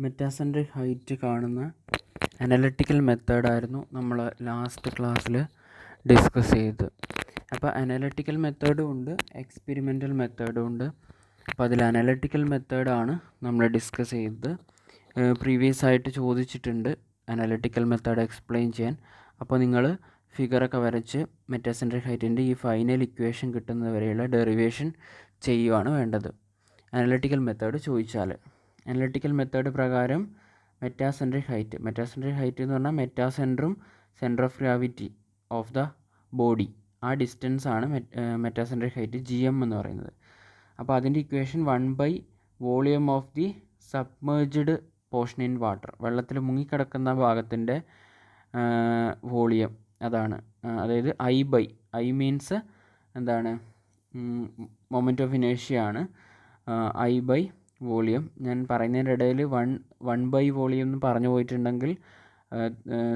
Metacentric height കാണുന്ന analytical മെത്തേഡായിരുന്നു നമ്മൾ last ക്ലാസ്സിൽ ഡിസ്കസ് ചെയ്തത്. അപ്പോൾ അനലിറ്റിക്കൽ മെത്തേഡും ഉണ്ട്, എക്സ്പെരിമെൻ്റൽ മെത്തേഡും ഉണ്ട്. അപ്പോൾ അതിൽ അനലിറ്റിക്കൽ മെത്തേഡാണ് നമ്മൾ ഡിസ്കസ് ചെയ്തത്. പ്രീവിയസ് ആയിട്ട് ചോദിച്ചിട്ടുണ്ട് അനലിറ്റിക്കൽ മെത്തേഡ് എക്സ്പ്ലെയിൻ ചെയ്യാൻ. അപ്പോൾ നിങ്ങൾ ഫിഗറൊക്കെ വരച്ച് മെറ്റാസെൻട്രിക് ഹൈറ്റിൻ്റെ ഈ ഫൈനൽ ഇക്വേഷൻ കിട്ടുന്നത് വരെയുള്ള ഡെറിവേഷൻ ചെയ്യുകയാണ് വേണ്ടത് അനലിറ്റിക്കൽ മെത്തേഡ് ചോദിച്ചാൽ. അനലിറ്റിക്കൽ മെത്തേഡ് പ്രകാരം മെറ്റാസെൻട്രിക് ഹൈറ്റ് എന്ന് പറഞ്ഞാൽ മെറ്റാസെൻറ്ററും centre of gravity of the body, ആ ഡിസ്റ്റൻസ് ആണ് മെറ്റാസെൻട്രിക് ഹൈറ്റ് GM എന്ന് പറയുന്നത്. അപ്പോൾ അതിൻ്റെ equation 1 volume of the submerged portion in water, വെള്ളത്തിൽ മുങ്ങിക്കിടക്കുന്ന ഭാഗത്തിൻ്റെ വോളിയം അതാണ്. അതായത് I മീൻസ് എന്താണ്, മൊമെൻ്റ് ഓഫ് ഇനേർഷ്യ ആണ്. I volume. ഞാൻ പറയുന്നതിൻ്റെ ഇടയിൽ 1 വോളിയം എന്ന് പറഞ്ഞു പോയിട്ടുണ്ടെങ്കിൽ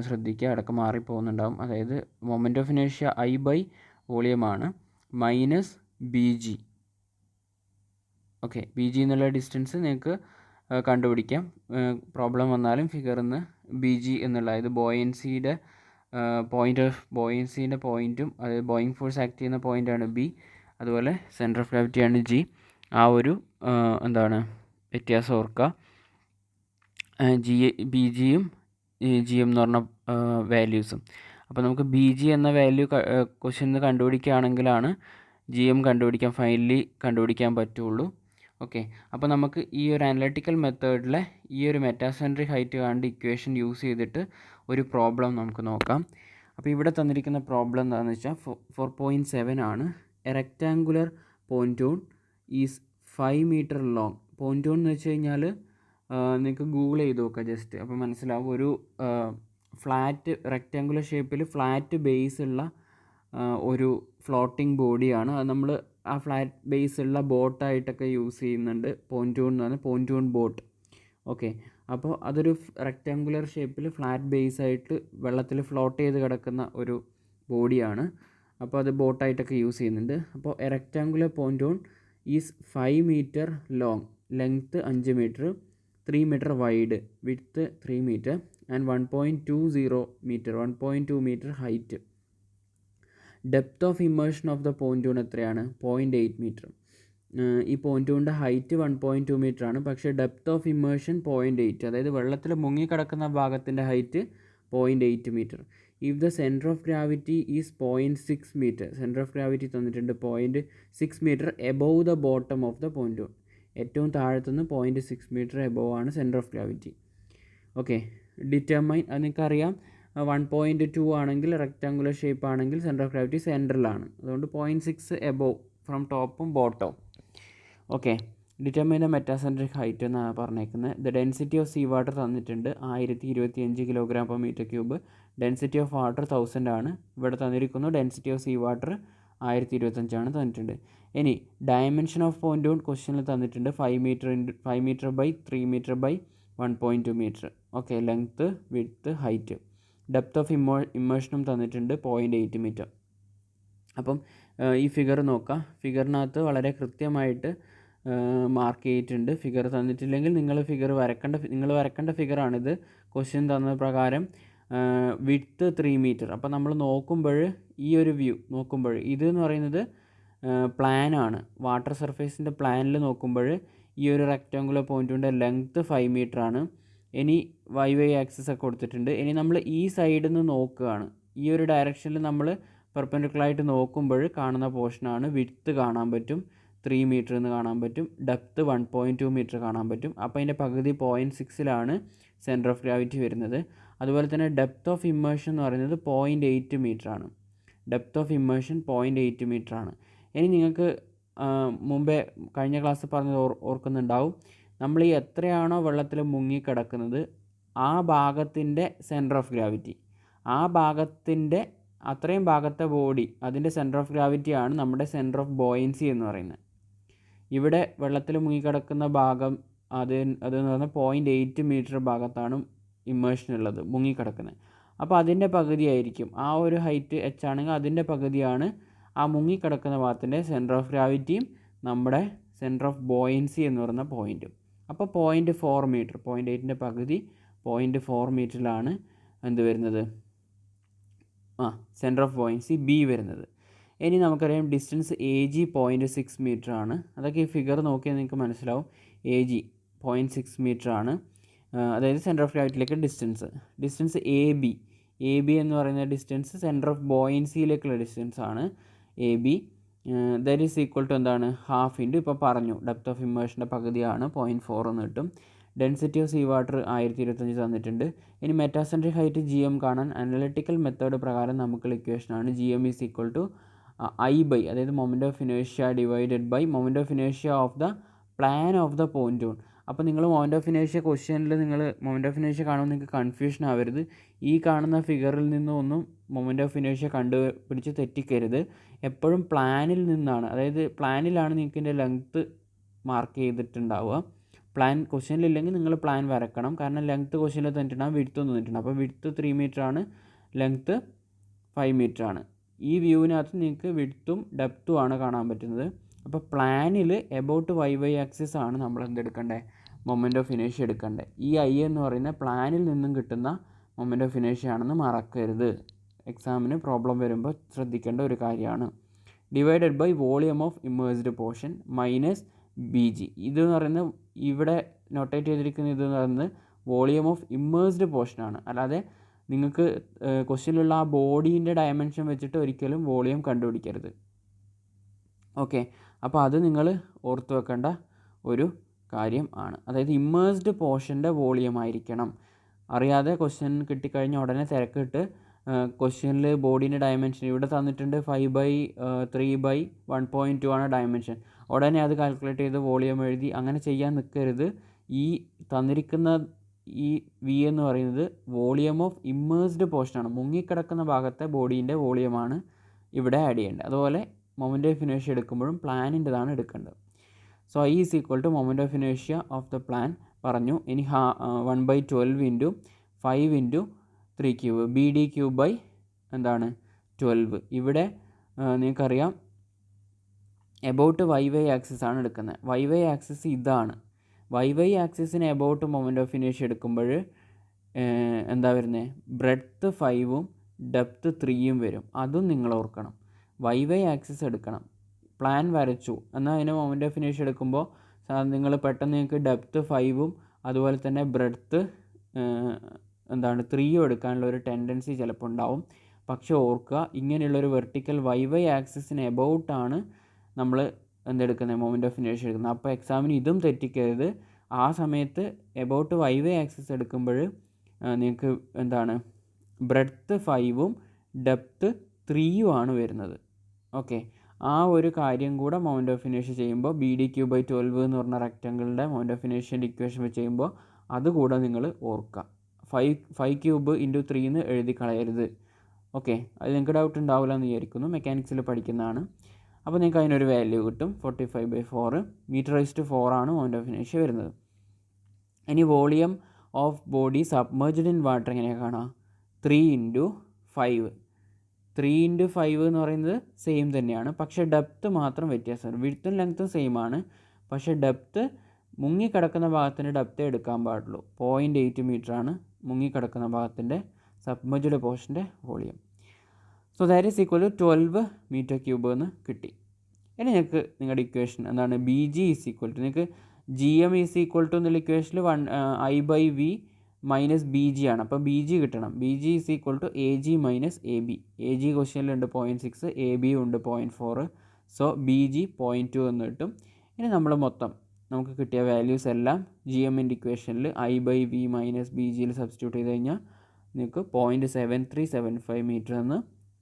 ശ്രദ്ധിക്കുക, അടക്കം മാറിപ്പോകുന്നുണ്ടാവും. അതായത് മൊമെൻ്റ് ഓഫ് ഇനേർഷ്യ I വോളിയമാണ് മൈനസ് BG. ഓക്കെ, BG എന്നുള്ള ഡിസ്റ്റൻസ് നിങ്ങൾക്ക് കണ്ടുപിടിക്കാം. പ്രോബ്ലം വന്നാലും ഫിഗറിൽ നിന്ന് BG എന്നുള്ള, അതായത് ബോയൻസിയുടെ പോയിൻറ്റും, അതായത് ബോയിങ് ഫോഴ്സ് ആക്ട് ചെയ്യുന്ന പോയിൻ്റാണ് B, അതുപോലെ സെൻറ്റർ ഓഫ് ഗ്രാവിറ്റിയാണ് G. ആ ഒരു വ്യത്യാസം ഓർക്കുക. BGയും GM എന്ന് പറഞ്ഞ വാല്യൂസും. അപ്പോൾ നമുക്ക് BG എന്ന വാല്യൂ ക്വസ്റ്റ്യനിൽ കണ്ടുപിടിക്കുകയാണെങ്കിലാണ് GM ഫൈനലി കണ്ടുപിടിക്കാൻ പറ്റുള്ളൂ. ഓക്കെ, അപ്പോൾ നമുക്ക് ഈ ഒരു അനലിറ്റിക്കൽ മെത്തേഡിലെ ഈ ഒരു മെറ്റാസെൻട്രിക് ഹൈറ്റ് കാണേണ്ട ഇക്വേഷൻ യൂസ് ചെയ്തിട്ട് ഒരു പ്രോബ്ലം നമുക്ക് നോക്കാം. അപ്പോൾ ഇവിടെ തന്നിരിക്കുന്ന പ്രോബ്ലം എന്താണെന്ന് വെച്ചാൽ 4.7 ആണ്. A rectangular pontoon is 5 metre long. Pontoon എന്ന് വെച്ച് കഴിഞ്ഞാൽ നിങ്ങൾക്ക് ഗൂഗിൾ ചെയ്ത് നോക്കാം ജസ്റ്റ്, അപ്പോൾ മനസ്സിലാവും. ഒരു ഫ്ലാറ്റ് റെക്റ്റാങ്കുലർ ഷേപ്പിൽ ഫ്ലാറ്റ് ബേസ് ഉള്ള ഒരു ഫ്ലോട്ടിംഗ് ബോഡിയാണ്. അത് നമ്മൾ ആ ഫ്ലാറ്റ് ബേസ് ഉള്ള ബോട്ടായിട്ടൊക്കെ യൂസ് ചെയ്യുന്നുണ്ട്. പോയിൻറ്റൂൺ എന്ന് പറഞ്ഞാൽ പോയിൻറ്റൂൺ ബോട്ട്. ഓക്കെ, അപ്പോൾ അതൊരു റെക്റ്റാങ്കുലർ ഷേപ്പിൽ ഫ്ലാറ്റ് ബേസ് ആയിട്ട് വെള്ളത്തിൽ ഫ്ലോട്ട് ചെയ്ത് കിടക്കുന്ന ഒരു ബോഡിയാണ്. അപ്പോൾ അത് ബോട്ടായിട്ടൊക്കെ യൂസ് ചെയ്യുന്നുണ്ട്. അപ്പോൾ a rectangular pontoon is 5 metre long, length 5 metre, 3 metre wide, width 3 metre and 1.2 metre height. Depth of immersion of the pontoon എത്രയാണ്? 0.8 മീറ്റർ. ഈ പോയിൻറ്റൂണിൻ്റെ ഹൈറ്റ് 1.2 മീറ്റർ ആണ്, പക്ഷേ ഡെപ്ത് ഓഫ് ഇമേർഷൻ 0.8, അതായത് വെള്ളത്തിൽ മുങ്ങിക്കിടക്കുന്ന ഭാഗത്തിൻ്റെ height 0.8 metre. If the centre of gravity is 0.6 metre, centre of gravity തന്നിട്ടുണ്ട് 0.6 metre above the bottom of the pontoon, ഏറ്റവും താഴത്തുനിന്ന് 0.6 മീറ്റർ എബോവ് ആണ് centre of gravity. Okay, determine, അത് നിങ്ങൾക്കറിയാം. 1.2 ആണെങ്കിൽ റെക്റ്റാങ്കുലർ ഷേപ്പ് ആണെങ്കിൽ സെൻറ്റർ ഓഫ് ഗ്രാവിറ്റി സെൻറ്ററിലാണ്, അതുകൊണ്ട് 0.6 എബോവ് ഫ്രം ടോപ്പും ബോട്ടവും. Okay, determine the metacentric height എന്നാണ് പറഞ്ഞേക്കുന്നത്. The density of sea water തന്നിട്ടുണ്ട് 1025 kg/m³. ഡെൻസിറ്റി ഓഫ് വാട്ടർ 1000 ആണ്. ഇവിടെ തന്നിരിക്കുന്നു ഡെൻസിറ്റി ഓഫ് സീ വാട്ടർ 1025 ആണ് തന്നിട്ടുണ്ട്. ഇനി ഡയമെൻഷൻ ഓഫ് പോയിൻറ്റൂൺ ക്വസ്റ്റ്യനിൽ തന്നിട്ടുണ്ട് 5 metre by 3 metre by 1.2 metre. Okay, length, width, height. Depth of ഇമേർഷനും തന്നിട്ടുണ്ട് 0.8 മീറ്റർ. അപ്പം ഈ ഫിഗർ നോക്കാം. ഫിഗറിനകത്ത് വളരെ കൃത്യമായിട്ട് മാർക്ക് ചെയ്തിട്ടുണ്ട്. ഫിഗർ തന്നിട്ടില്ലെങ്കിൽ നിങ്ങൾ വരക്കേണ്ട ഫിഗറാണിത്. ക്വസ്റ്റ്യൻ തന്ന പ്രകാരം വിഡ്ത്ത് 3 മീറ്റർ. അപ്പോൾ നമ്മൾ നോക്കുമ്പോൾ ഈ ഒരു വ്യൂ നോക്കുമ്പോൾ ഇതെന്ന് പറയുന്നത് പ്ലാനാണ്. വാട്ടർ സർഫേസിൻ്റെ പ്ലാനിൽ നോക്കുമ്പോൾ ഈ ഒരു റെക്റ്റാങ്കുലർ പോയിൻറ്റിൻ്റെ ലെങ്ത്ത് 5 മീറ്റർ ആണ്. ഇനി y ആക്സിസ് ഒക്കെ കൊടുത്തിട്ടുണ്ട്. ഇനി നമ്മൾ ഈ സൈഡിൽ നിന്ന് നോക്കുകയാണ്. ഈ ഒരു ഡയറക്ഷനിൽ നമ്മൾ പെർപെൻഡിക്കുലറായിട്ട് നോക്കുമ്പോൾ കാണുന്ന പോർഷനാണ് വിഡ്ത്ത് കാണാൻ പറ്റും 3 മീറ്റർ എന്ന് കാണാൻ പറ്റും, ഡെപ്ത്ത് 1.2 മീറ്റർ കാണാൻ പറ്റും. അപ്പോൾ അതിൻ്റെ പകുതി 0.6 സെൻറ്റർ ഓഫ് ഗ്രാവിറ്റി വരുന്നത്. അതുപോലെ തന്നെ ഡെപ്ത് ഓഫ് ഇമേർഷൻ എന്ന് പറയുന്നത് 0.8 മീറ്റർ ആണ്. ഡെപ്ത് ഓഫ് ഇമേർഷൻ 0.8 മീറ്റർ ആണ്. ഇനി നിങ്ങൾക്ക് മുമ്പേ കഴിഞ്ഞ ക്ലാസ്സിൽ പറഞ്ഞത് ഓർക്കുന്നുണ്ടാവും. നമ്മൾ ഈ എത്രയാണോ വെള്ളത്തിൽ മുങ്ങിക്കിടക്കുന്നത് ആ ഭാഗത്തിൻ്റെ സെൻറ്റർ ഓഫ് ഗ്രാവിറ്റി, ആ ഭാഗത്തിൻ്റെ അത്രയും ഭാഗത്തെ ബോഡി, അതിൻ്റെ സെൻറ്റർ ഓഫ് ഗ്രാവിറ്റിയാണ് നമ്മുടെ സെൻറ്റർ ഓഫ് ബോയൻസി എന്ന് പറയുന്നത്. ഇവിടെ വെള്ളത്തിൽ മുങ്ങിക്കിടക്കുന്ന ഭാഗം അതെന്ന് പറഞ്ഞാൽ 0.8 മീറ്റർ ഭാഗത്താണ് ഇമേർഷൻ ഉള്ളത്, മുങ്ങിക്കിടക്കുന്നത്. അപ്പോൾ അതിൻ്റെ പകുതിയായിരിക്കും ആ ഒരു ഹൈറ്റ് h ആണെങ്കിൽ അതിൻ്റെ പകുതിയാണ് ആ മുങ്ങിക്കിടക്കുന്ന ഭാഗത്തിൻ്റെ സെൻറ്റർ ഓഫ് ഗ്രാവിറ്റിയും നമ്മുടെ സെൻറ്റർ ഓഫ് ബോയൻസി എന്ന് പറയുന്ന പോയിൻറ്റും. അപ്പോൾ 0.4 മീറ്റർ, 0.8ൻ്റെ പകുതി 0.4 മീറ്ററിലാണ് എന്ത് വരുന്നത്, സെൻറ്റർ ഓഫ് ബോയൻസി ബി വരുന്നത്. ഇനി നമുക്കറിയാം ഡിസ്റ്റൻസ് AG 0.6 മീറ്റർ ആണ്. അതൊക്കെ ഈ ഫിഗർ നോക്കിയാൽ നിങ്ങൾക്ക് മനസ്സിലാവും. AG 0.6 മീറ്റർ ആണ്, അതായത് സെൻറ്റർ ഓഫ് ഗ്രാവിറ്റിയിലേക്ക് ഡിസ്റ്റൻസ് AB എന്ന് പറയുന്ന ഡിസ്റ്റൻസ് സെൻറ്റർ ഓഫ് ബോയൻസിയിലേക്കുള്ള ഡിസ്റ്റൻസ് ആണ് AB. That is equal to എന്താണ്, ഹാഫ് ഇൻറ്റു ഇപ്പോൾ പറഞ്ഞു ഡെപ്ത് ഓഫ് ഇമ്മേഷൻ്റെ പകുതിയാണ് 0.4 എന്ന് കിട്ടും. ഡെൻസിറ്റി ഓഫ് സീ വാട്ടർ 1025 തന്നിട്ടുണ്ട്. ഇനി മെറ്റാസെൻട്രിക് ഹൈറ്റ് GM കാണാൻ അനലിറ്റിക്കൽ മെത്തേഡ് പ്രകാരം നമുക്കുള്ള ഇക്വേഷനാണ് GM is equal to I by, അതായത് മൊമെൻ്റ് ഓഫ് ഇനേഷ്യ ഡിവൈഡഡ് ബൈ മൊമെൻ്റ് ഓഫ് ഇനേഷ്യ of the plan of the പോയിൻറ്റൂൺ. അപ്പോൾ നിങ്ങൾ മൊമെൻ്റ് ഓഫ് ഇനേഷ്യ ക്വസ്റ്റ്യനിൽ നിങ്ങൾ മൊമെൻ്റ് ഓഫ് ഇനേഷ്യ കാണുമ്പോൾ നിങ്ങൾക്ക് കൺഫ്യൂഷൻ ആവരുത്. ഈ കാണുന്ന ഫിഗറിൽ നിന്നൊന്നും മൊമെൻ്റ് ഓഫ് ഇനേഷ്യ കണ്ടുപിടിച്ച് തെറ്റിക്കരുത്. എപ്പോഴും പ്ലാനിൽ നിന്നാണ്, അതായത് പ്ലാനിലാണ് നിങ്ങൾക്ക് ഇതിൻ്റെ ലെങ്ത്ത് മാർക്ക് ചെയ്തിട്ടുണ്ടാവുക. പ്ലാൻ ക്വസ്റ്റ്യനിലില്ലെങ്കിൽ നിങ്ങൾ പ്ലാൻ വരക്കണം. കാരണം ലെങ്ത്ത് ക്വസ്റ്റ്യനിൽ തന്നിട്ടുണ്ടാകും, വിഡ്ത്ത് തന്നിട്ടുണ്ട്. അപ്പോൾ വിഡ്ത്ത് 3 മീറ്റർ ആണ്, ലെങ്ത്ത് 5 മീറ്റർ ആണ്. ഈ വ്യൂവിനകത്ത് നിങ്ങൾക്ക് വിഡ്ത്തും ഡെപ്ത്തും ആണ് കാണാൻ പറ്റുന്നത്. അപ്പോൾ പ്ലാനിൽ എബൌട്ട് YY ആക്സിസ് ആണ് നമ്മൾ എന്തെടുക്കേണ്ടത്, മൊമെൻ്റ് ഓഫ് ഇനേഷ്യ എടുക്കേണ്ടത്. ഈ I എന്ന് പറയുന്ന പ്ലാനിൽ നിന്നും കിട്ടുന്ന മൊമെൻ്റ് ഓഫ് ഇനേഷ്യ ആണെന്ന് മറക്കരുത്. എക്സാമിന് പ്രോബ്ലം വരുമ്പോൾ ശ്രദ്ധിക്കേണ്ട ഒരു കാര്യമാണ്. Divided by volume of immersed portion minus BG. ഇതെന്ന് പറയുന്നത് ഇവിടെ നോട്ടേറ്റ് ചെയ്തിരിക്കുന്ന ഇതെന്ന് പറയുന്നത് വോളിയം ഓഫ് ഇമ്മേഴ്സ്ഡ് പോർഷനാണ്. അല്ലാതെ നിങ്ങൾക്ക് ക്വസ്റ്റ്യനിലുള്ള ആ ബോഡീൻ്റെ ഡയമെൻഷൻ വെച്ചിട്ട് ഒരിക്കലും വോളിയം കണ്ടുപിടിക്കരുത്. ഓക്കെ, അപ്പോൾ അത് നിങ്ങൾ ഓർത്ത് വെക്കേണ്ട ഒരു കാര്യം ആണ്. അതായത് ഇമ്മേഴ്സ്ഡ് പോർഷൻ്റെ വോളിയം ആയിരിക്കണം. അറിയാതെ ക്വസ്റ്റ്യൻ കിട്ടിക്കഴിഞ്ഞാൽ ഉടനെ തിരക്കിട്ട് ക്വസ്റ്റ്യനിൽ ബോഡീൻ്റെ ഡയമെൻഷൻ ഇവിടെ തന്നിട്ടുണ്ട് 5/3/1.2 ആണ് ഡയമെൻഷൻ. ഉടനെ അത് കാൽക്കുലേറ്റ് ചെയ്ത് വോളിയം എഴുതി അങ്ങനെ ചെയ്യാൻ നിൽക്കരുത്. ഈ തന്നിരിക്കുന്ന ഈ V എന്ന് പറയുന്നത് വോളിയം ഓഫ് ഇമ്മേഴ്സ്ഡ് പോർഷനാണ്. മുങ്ങിക്കിടക്കുന്ന ഭാഗത്തെ ബോഡീൻ്റെ വോളിയമാണ് ഇവിടെ ആഡ് ചെയ്യേണ്ടത്. അതുപോലെ മൊമെൻ്റ് ഓഫ് ഇനേഷ്യ എടുക്കുമ്പോഴും പ്ലാനിൻ്റെതാണ് എടുക്കേണ്ടത്. So I is equal to moment of ഇനേഷ്യ ഓഫ് ദ പ്ലാൻ പറഞ്ഞു. ഇനി 1/12 into 5 into 3 cube BD cube by എന്താണ് 12. ഇവിടെ നിങ്ങൾക്കറിയാം എബൌട്ട് YY ആക്സിസ് ആണ് എടുക്കുന്നത്. YY ആക്സിസ് ഇതാണ്. YY ആക്സിസിന് എബൌട്ട് മൊമെൻ്റ് ഓഫ് ഇനേഷ്യ എടുക്കുമ്പോൾ എന്താ വരുന്നത്, ബ്രെഡ്ത്ത് 5ഉം ഡെപ്ത്ത് 3ഉം വരും. അതും നിങ്ങൾ ഓർക്കണം. YY ആക്സിസ് എടുക്കണം. പ്ലാൻ വരച്ചു എന്നാൽ അതിന് മൊമെൻ്റ് ഓഫ് ഇനേഷ്യ എടുക്കുമ്പോൾ നിങ്ങൾ പെട്ടെന്ന് നിങ്ങൾക്ക് ഡെപ്ത്ത് 5ഉം അതുപോലെ തന്നെ ബ്രെഡ്ത്ത് 3ഉം എടുക്കാനുള്ള ഒരു ടെൻഡൻസി ചിലപ്പോൾ ഉണ്ടാവും. പക്ഷെ ഓർക്കുക, ഇങ്ങനെയുള്ളൊരു വെർട്ടിക്കൽ YY ആക്സിസിന് എബൌട്ടാണ് നമ്മൾ എന്തെടുക്കുന്നത്, മൊമെൻ്റ് ഓഫ് ഇനേഷ്യ എടുക്കുന്നത്. അപ്പോൾ എക്സാമിന് ഇതും തെറ്റിക്കരുത്. ആ സമയത്ത് എബൌട്ട് YY ആക്സിസ് എടുക്കുമ്പോൾ നിങ്ങൾക്ക് ബ്രെഡ്ത്ത് 5ഉം ഡെപ്ത്ത് 3ഉം ആണ് വരുന്നത്. ഓക്കെ, ആ ഒരു കാര്യം കൂടെ മൊമെൻ്റ് ഓഫ് ഇനേഷ്യ ചെയ്യുമ്പോൾ BD ക്യൂബ് ബൈ 12 എന്ന് പറഞ്ഞ റെക്റ്റാങ്കിളിൻ്റെ മൊമെൻ്റ് ഓഫ് ഇനേഷ്യൻ്റെ ഇക്വേഷൻ വെച്ച് ചെയ്യുമ്പോൾ അതുകൂടെ നിങ്ങൾ ഓർക്കുക. 5 ക്യൂബ് ഇൻറ്റു 3 എന്ന് എഴുതി കളയരുത്. ഓക്കെ, അത് നിങ്ങൾക്ക് ഡൗട്ട് ഉണ്ടാവില്ല എന്ന് വിചാരിക്കുന്നു, മെക്കാനിക്സിൽ പഠിക്കുന്നതാണ്. അപ്പോൾ നിങ്ങൾക്ക് അതിനൊരു വാല്യൂ കിട്ടും. 45/4 m/4 ആണ് മൊമെൻ്റ് ഓഫ് ഇനേഷ്യ വരുന്നത്. ഇനി volume of body submerged in water എങ്ങനെയാണ് കാണുക, 3 ഇൻറ്റു 5. 3 ഇൻറ്റു 5 എന്ന് പറയുന്നത് സെയിം തന്നെയാണ്, പക്ഷേ ഡെപ്ത്ത് മാത്രം വ്യത്യാസമാണ്. വിഡ്ത്തും ലെങ്ത്തും സെയിം ആണ്, പക്ഷേ ഡെപ്ത്ത് മുങ്ങിക്കിടക്കുന്ന ഭാഗത്തിൻ്റെ ഡെപ്ത്ത് എടുക്കാൻ പാടുള്ളൂ. 0.8 മീറ്റർ ആണ് മുങ്ങിക്കിടക്കുന്ന ഭാഗത്തിൻ്റെ സബ്മേർജ്ഡ് പോർഷൻ്റെ volume. So that is equal to 12 metre cube എന്ന് കിട്ടി. ഇനി നിങ്ങൾക്ക് നിങ്ങളുടെ ഇക്വേഷൻ എന്താണ്, BG ഈസ് ഈക്വൽ ടു നിങ്ങൾക്ക് GM ഈസ് ഈക്വൽ ടു എന്നുള്ള ഇക്വേഷനിൽ I/V മൈനസ് BG ആണ്. അപ്പോൾ BG കിട്ടണം. BG is equal to AG minus AB. AG ക്വസ്റ്റ്യനിലുണ്ട് 0.6, AB ഉണ്ട് 0.4. സോ BG 0.2 എന്ന് കിട്ടും. ഇനി നമ്മൾ മൊത്തം നമുക്ക് കിട്ടിയ വാല്യൂസ് എല്ലാം GMൻ്റെ ഇക്വേഷനിൽ I/V മൈനസ് BGയിൽ സബ്സ്റ്റിറ്റ്യൂട്ട് ചെയ്ത് കഴിഞ്ഞാൽ നിങ്ങൾക്ക് 0.7375 മീറ്റർ എന്ന്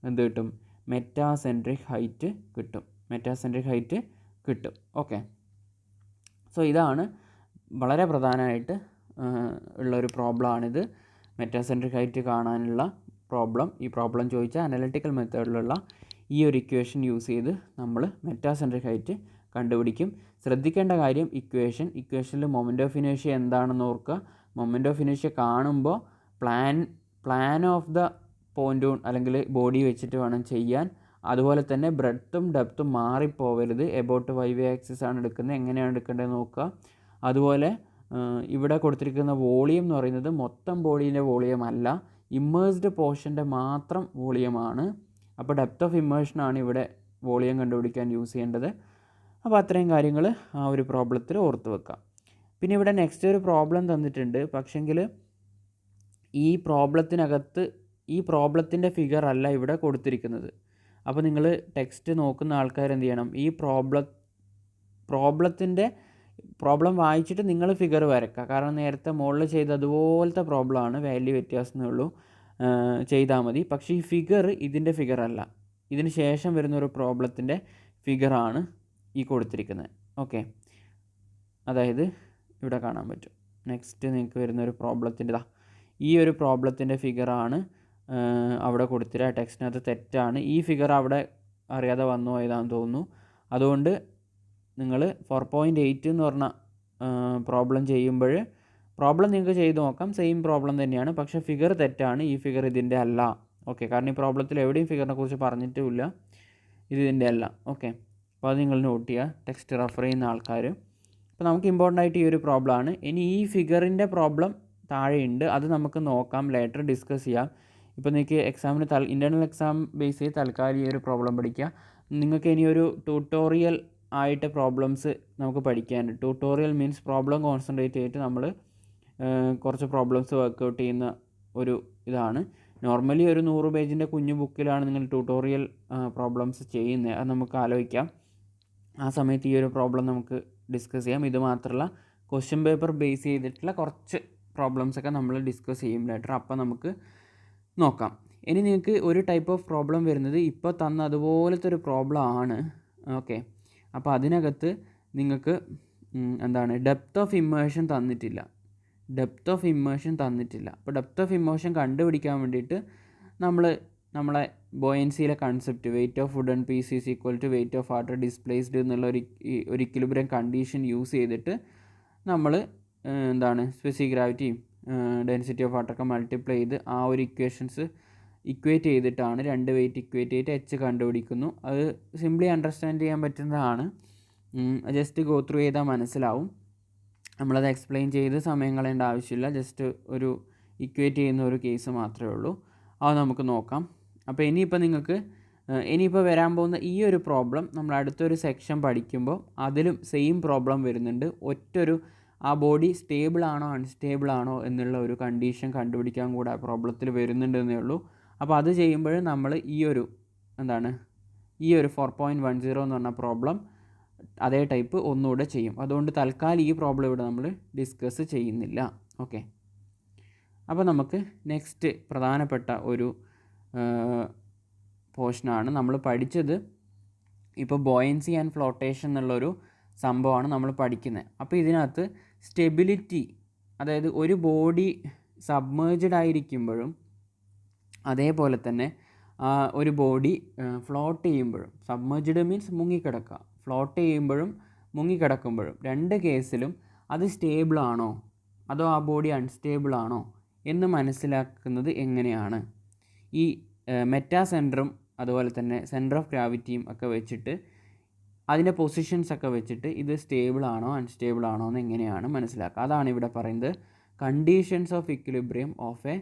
എന്ത് കിട്ടും, മെറ്റാസെൻട്രിക് ഹൈറ്റ് കിട്ടും. ഓക്കെ, സോ ഇതാണ് വളരെ പ്രധാനമായിട്ട് ഉള്ളൊരു പ്രോബ്ലമാണിത്, മെറ്റാസെൻട്രിക് ഹൈറ്റ് കാണാനുള്ള പ്രോബ്ലം. ഈ പ്രോബ്ലം ചോദിച്ചാൽ അനലിറ്റിക്കൽ മെത്തേഡിലുള്ള ഈ ഒരു ഇക്വേഷൻ യൂസ് ചെയ്ത് നമ്മൾ മെറ്റാസെൻട്രിക് ഹൈറ്റ് കണ്ടുപിടിക്കും. ശ്രദ്ധിക്കേണ്ട കാര്യം ഇക്വേഷനിൽ മൊമെൻ്റ് ഓഫ് ഇനേഷ്യ എന്താണെന്ന് ഓർക്കുക. മൊമെൻ്റ് ഓഫ് ഇനേഷ്യ കാണുമ്പോൾ പ്ലാൻ ഓഫ് ദ പോയിൻറ്റൂൺ അല്ലെങ്കിൽ ബോഡി വെച്ചിട്ട് വേണം ചെയ്യാൻ. അതുപോലെ തന്നെ ബ്രെഡ്ത്തും ഡെപ്ത്തും മാറിപ്പോവരുത്. എബൌട്ട് YY ആക്സിസ് ആണ് എടുക്കുന്നത്, എങ്ങനെയാണ് എടുക്കേണ്ടത് നോക്കുക. അതുപോലെ ഇവിടെ കൊടുത്തിരിക്കുന്ന വോളിയം എന്ന് പറയുന്നത് മൊത്തം ബോഡീൻ്റെ വോളിയം അല്ല, ഇമ്മേഴ്സ്ഡ് പോർഷൻ്റെ മാത്രം വോളിയമാണ്. അപ്പോൾ ഡെപ്ത് ഓഫ് ഇമ്മേഴ്ഷനാണ് ഇവിടെ വോളിയം കണ്ടുപിടിക്കാൻ യൂസ് ചെയ്യേണ്ടത്. അപ്പോൾ അത്രയും കാര്യങ്ങൾ ആ ഒരു പ്രോബ്ലത്തിൽ ഓർത്ത് വെക്കാം. പിന്നെ ഇവിടെ നെക്സ്റ്റ് ഒരു പ്രോബ്ലം തന്നിട്ടുണ്ട്. പക്ഷെങ്കിൽ ഈ പ്രോബ്ലത്തിനകത്ത് ഈ പ്രോബ്ലത്തിൻ്റെ ഫിഗർ അല്ല ഇവിടെ കൊടുത്തിരിക്കുന്നത്. അപ്പോൾ നിങ്ങൾ ടെക്സ്റ്റ് നോക്കുന്ന ആൾക്കാർ എന്ത് ചെയ്യണം, ഈ പ്രോബ്ലം വായിച്ചിട്ട് നിങ്ങൾ ഫിഗർ വരയ്ക്കുക. കാരണം നേരത്തെ മുകളിൽ ചെയ്ത അതുപോലത്തെ പ്രോബ്ലമാണ്, വാല്യൂ വ്യത്യാസമേ ഉള്ളൂ, ചെയ്താൽ മതി. പക്ഷേ ഈ ഫിഗർ ഇതിൻ്റെ ഫിഗർ അല്ല, ഇതിന് ശേഷം വരുന്നൊരു പ്രോബ്ലത്തിൻ്റെ ഫിഗറാണ് ഈ കൊടുത്തിരിക്കുന്നത്. ഓക്കെ, അതായത് ഇവിടെ കാണാൻ പറ്റും. നെക്സ്റ്റ് നിങ്ങൾക്ക് വരുന്നൊരു പ്രോബ്ലത്തിൻ്റെ ഈ ഒരു പ്രോബ്ലത്തിൻ്റെ ഫിഗറാണ് അവിടെ കൊടുത്തിരിക്കുക. ടെക്സ്റ്റിനകത്ത് തെറ്റാണ്. ഈ ഫിഗർ അവിടെ അറിയാതെ വന്നു പോയതാണെന്ന് തോന്നുന്നു. അതുകൊണ്ട് നിങ്ങൾ 4.8 എന്ന് പറഞ്ഞ പ്രോബ്ലം ചെയ്യുമ്പോൾ പ്രോബ്ലം നിങ്ങൾക്ക് ചെയ്ത് നോക്കാം, സെയിം പ്രോബ്ലം തന്നെയാണ്, പക്ഷേ ഫിഗർ തെറ്റാണ്. ഈ ഫിഗർ ഇതിൻ്റെ അല്ല. ഓക്കെ, കാരണം ഈ പ്രോബ്ലത്തിൽ എവിടെയും ഫിഗറിനെ കുറിച്ച് പറഞ്ഞിട്ടുമില്ല, ഇതിൻ്റെ അല്ല. ഓക്കെ, അപ്പോൾ അത് നിങ്ങൾ നോട്ട് ചെയ്യുക, ടെക്സ്റ്റ് റെഫർ ചെയ്യുന്ന ആൾക്കാർ. അപ്പോൾ നമുക്ക് ഇമ്പോർട്ടൻ്റ് ആയിട്ട് ഈ ഒരു പ്രോബ്ലമാണ്. ഇനി ഈ ഫിഗറിൻ്റെ പ്രോബ്ലം താഴെയുണ്ട്, അത് നമുക്ക് നോക്കാം, ലേറ്റർ ഡിസ്കസ് ചെയ്യാം. ഇപ്പോൾ നിങ്ങൾക്ക് എക്സാമിന് ഇൻറ്റേർണൽ എക്സാം ബേസ് ചെയ്ത് തൽക്കാലം ഈ ഒരു പ്രോബ്ലം പഠിക്കുക. നിങ്ങൾക്ക് ഇനി ഒരു ട്യൂട്ടോറിയൽ ആയിട്ട് പ്രോബ്ലംസ് നമുക്ക് പഠിക്കാനുണ്ട്. ട്യൂട്ടോറിയൽ മീൻസ് പ്രോബ്ലം കോൺസെൻട്രേറ്റ് ചെയ്തിട്ട് നമ്മൾ കുറച്ച് പ്രോബ്ലംസ് വർക്കൗട്ട് ചെയ്യുന്ന ഒരു ഇതാണ്. നോർമലി ഒരു 100 പേജിൻ്റെ കുഞ്ഞു ബുക്കിലാണ് നിങ്ങൾ ട്യൂട്ടോറിയൽ പ്രോബ്ലംസ് ചെയ്യുന്നത്. അത് നമുക്ക് ആലോചിക്കാം. ആ സമയത്ത് ഈ ഒരു പ്രോബ്ലം നമുക്ക് ഡിസ്കസ് ചെയ്യാം. ഇത് മാത്രമല്ല, ക്വസ്റ്റ്യൻ പേപ്പർ ബേസ് ചെയ്തിട്ടുള്ള കുറച്ച് പ്രോബ്ലംസൊക്കെ നമ്മൾ ഡിസ്കസ് ചെയ്യും ലേറ്റർ. അപ്പോൾ നമുക്ക് നോക്കാം. ഇനി നിങ്ങൾക്ക് ഒരു ടൈപ്പ് ഓഫ് പ്രോബ്ലം വരുന്നത് ഇപ്പോൾ തന്ന അതുപോലത്തെ ഒരു പ്രോബ്ലം ആണ്. ഓക്കെ, അപ്പോൾ അതിനകത്ത് നിങ്ങൾക്ക് ഡെപ്ത് ഓഫ് ഇമ്മേഴ്ഷൻ തന്നിട്ടില്ല. അപ്പോൾ ഡെപ്ത് ഓഫ് ഇമ്മേഴ്ഷൻ കണ്ടുപിടിക്കാൻ വേണ്ടിയിട്ട് നമ്മളെ ബോയൻസിയിലെ concept weight of wooden piece is equal to weight of water displaced എന്നുള്ള ഒരു ഇക്വിലിബ്രിയം കണ്ടീഷൻ യൂസ് ചെയ്തിട്ട് നമ്മൾ സ്പെസിഫിക് ഗ്രാവിറ്റിയും ഡെൻസിറ്റി ഓഫ് വാട്ടറൊക്കെ മൾട്ടിപ്ലൈ ചെയ്ത് ആ ഒരു ഇക്വേറ്റ് ചെയ്തിട്ടാണ്, രണ്ട് വെയിറ്റ് ഇക്വേറ്റ് ചെയ്തിട്ട് എച്ച് കണ്ടുപിടിക്കുന്നു. അത് സിംപ്ലി അണ്ടർസ്റ്റാൻഡ് ചെയ്യാൻ പറ്റുന്നതാണ്. ജസ്റ്റ് ഗോ ത്രൂ ചെയ്താൽ മനസ്സിലാവും. നമ്മളത് എക്സ്പ്ലെയിൻ ചെയ്ത് സമയം കളയേണ്ട ആവശ്യമില്ല. ജസ്റ്റ് ഒരു ഇക്വേറ്റ് ചെയ്യുന്ന ഒരു കേസ് മാത്രമേ ഉള്ളൂ. അത് നമുക്ക് നോക്കാം. അപ്പോൾ ഇനിയിപ്പോൾ വരാൻ പോകുന്ന ഈ ഒരു പ്രോബ്ലം നമ്മൾ അടുത്തൊരു സെക്ഷൻ പഠിക്കുമ്പോൾ അതിലും സെയിം പ്രോബ്ലം വരുന്നുണ്ട്. ആ ബോഡി സ്റ്റേബിൾ ആണോ അൺസ്റ്റേബിൾ ആണോ എന്നുള്ള ഒരു കണ്ടീഷൻ കണ്ടുപിടിക്കാൻ കൂടെ ആ പ്രോബ്ലത്തിൽ വരുന്നുണ്ടെന്നേ ഉള്ളൂ. അപ്പോൾ അത് ചെയ്യുമ്പോൾ നമ്മൾ ഈ ഒരു 4.10 എന്ന് പറഞ്ഞ പ്രോബ്ലം അതേ ടൈപ്പ് ഒന്നുകൂടെ ചെയ്യും. അതുകൊണ്ട് തൽക്കാലം ഈ പ്രോബ്ലം ഇവിടെ നമ്മൾ ഡിസ്കസ് ചെയ്യുന്നില്ല. ഓക്കെ, അപ്പോൾ നമുക്ക് നെക്സ്റ്റ് പ്രധാനപ്പെട്ട ഒരു പോർഷനാണ് നമ്മൾ പഠിച്ചത്. ഇപ്പോൾ ബോയൻസി ആൻഡ് ഫ്ലോട്ടേഷൻ എന്നുള്ളൊരു സംഭവമാണ് നമ്മൾ പഠിക്കുന്നത്. അപ്പോൾ ഇതിനകത്ത് സ്റ്റെബിലിറ്റി, അതായത് ഒരു ബോഡി സബ്മേർജ്ഡ് ആയിരിക്കുമ്പോഴും അതേപോലെ തന്നെ ഒരു ബോഡി ഫ്ലോട്ട് ചെയ്യുമ്പോഴും, സബ്മേർജ്ഡ് മീൻസ് മുങ്ങിക്കിടക്കുക, ഫ്ലോട്ട് ചെയ്യുമ്പോഴും മുങ്ങിക്കിടക്കുമ്പോഴും രണ്ട് കേസിലും അത് സ്റ്റേബിൾ ആണോ അതോ ആ ബോഡി അൺസ്റ്റേബിൾ ആണോ എന്ന് മനസ്സിലാക്കുന്നത് എങ്ങനെയാണ്? ഈ മെറ്റാ സെൻറ്ററും അതുപോലെ തന്നെ സെൻറ്റർ ഓഫ് ഗ്രാവിറ്റിയും ഒക്കെ വെച്ചിട്ട് അതിൻ്റെ പൊസിഷൻസ് ഒക്കെ വെച്ചിട്ട് ഇത് സ്റ്റേബിൾ ആണോ അൺസ്റ്റേബിൾ ആണോ എന്ന് എങ്ങനെയാണ് മനസ്സിലാക്കുക. അതാണ് ഇവിടെ പറയുന്നത് conditions of equilibrium of A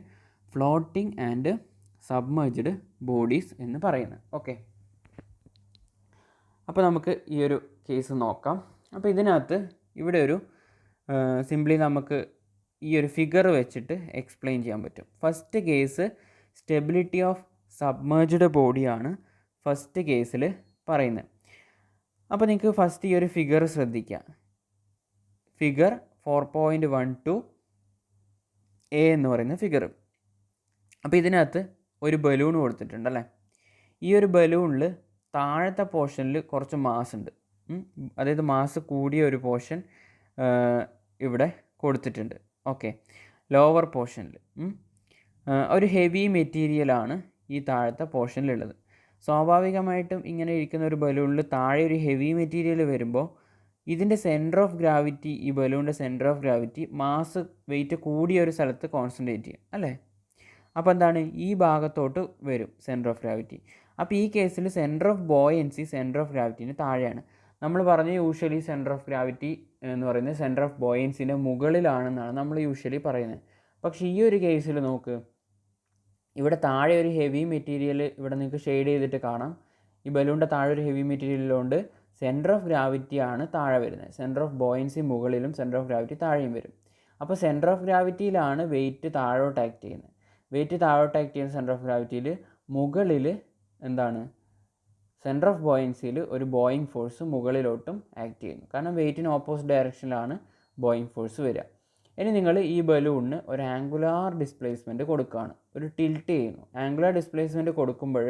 floating and submerged bodies എന്ന് പറയുന്നത്. ഓക്കെ, അപ്പോൾ നമുക്ക് ഈ ഒരു കേസ് നോക്കാം. അപ്പോൾ ഇതിനകത്ത് ഇവിടെ ഒരു സിംപ്ലി നമുക്ക് ഈ ഒരു ഫിഗർ വെച്ചിട്ട് എക്സ്പ്ലെയിൻ ചെയ്യാൻ പറ്റും. First case stability of submerged ബോഡിയാണ് ഫസ്റ്റ് കേസിൽ പറയുന്നത്. അപ്പോൾ നിങ്ങൾക്ക് ഫസ്റ്റ് ഈ ഒരു ഫിഗർ ശ്രദ്ധിക്കുക. ഫിഗർ 4.12 എന്ന് പറയുന്ന ഫിഗർ. അപ്പോൾ ഇതിനകത്ത് ഒരു ബലൂൺ കൊടുത്തിട്ടുണ്ടല്ലേ. ഈ ഒരു ബലൂണിൽ താഴത്തെ പോർഷനിൽ കുറച്ച് മാസ് ഉണ്ട്. അതായത് മാസ് കൂടിയ ഒരു പോർഷൻ ഇവിടെ കൊടുത്തിട്ടുണ്ട്. ഓക്കെ, ലോവർ പോർഷനിൽ ഒരു ഹെവി മെറ്റീരിയലാണ് ഈ താഴത്തെ പോർഷനിലുള്ളത്. സ്വാഭാവികമായിട്ടും ഇങ്ങനെ ഇരിക്കുന്ന ഒരു ബലൂണിൽ താഴെ ഒരു ഹെവി മെറ്റീരിയൽ വരുമ്പോൾ ഇതിൻ്റെ സെൻറ്റർ ഓഫ് ഗ്രാവിറ്റി, ഈ ബലൂണിൻ്റെ centre of gravity mass weight കൂടിയ ഒരു സ്ഥലത്ത് കോൺസെൻട്രേറ്റ് ചെയ്യും അല്ലേ. അപ്പോൾ എന്താണ്, ഈ ഭാഗത്തോട്ട് വരും സെൻറ്റർ ഓഫ് ഗ്രാവിറ്റി. അപ്പോൾ ഈ കേസിൽ centre of buoyancy centre of ഗ്രാവിറ്റിന് താഴെയാണ്. നമ്മൾ പറഞ്ഞ യൂഷ്വലി സെൻറ്റർ ഓഫ് ഗ്രാവിറ്റി എന്ന് പറയുന്നത് സെൻറ്റർ ഓഫ് ബോയൻസിൻ്റെ മുകളിലാണെന്നാണ് നമ്മൾ യൂഷ്വലി പറയുന്നത്. പക്ഷേ ഈ ഒരു കേസിൽ നോക്ക്, ഇവിടെ താഴെ ഒരു ഹെവി മെറ്റീരിയൽ ഇവിടെ നിങ്ങൾക്ക് ഷെയ്ഡ് ചെയ്തിട്ട് കാണാം. ഈ ബലൂണിൻ്റെ താഴെ ഒരു ഹെവി മെറ്റീരിയലുകൊണ്ട് സെൻറ്റർ ഓഫ് ഗ്രാവിറ്റി ആണ് താഴെ വരുന്നത്. സെൻറ്റർ ഓഫ് ബോയൻസി മുകളിലും സെൻറ്റർ ഓഫ് ഗ്രാവിറ്റി താഴെയും വരും. അപ്പോൾ സെൻറ്റർ ഓഫ് ഗ്രാവിറ്റിയിലാണ് വെയിറ്റ് താഴോട്ട് ആക്ട് ചെയ്യുന്നത്. വെയിറ്റ് താഴോട്ട് ആക്ട് ചെയ്യുന്ന സെൻറ്റർ ഓഫ് ഗ്രാവിറ്റിയിൽ മുകളിൽ എന്താണ്, സെൻറ്റർ ഓഫ് ബോയൻസിയിൽ ഒരു ബോയിങ് ഫോഴ്സ് മുകളിലോട്ടും ആക്ട് ചെയ്യുന്നു. കാരണം വെയിറ്റിന് ഓപ്പോസിറ്റ് ഡയറക്ഷനിലാണ് ബോയിങ് ഫോഴ്സ് വരിക. ഇനി നിങ്ങൾ ഈ ബലൂണിന് ഒരു ആംഗുലാർ ഡിസ്പ്ലേസ്മെൻറ്റ് കൊടുക്കുകയാണ്, ഒരു ടിൽറ്റ് ചെയ്യുന്നു. ആംഗുലാർ ഡിസ്പ്ലേസ്മെൻറ്റ് കൊടുക്കുമ്പോൾ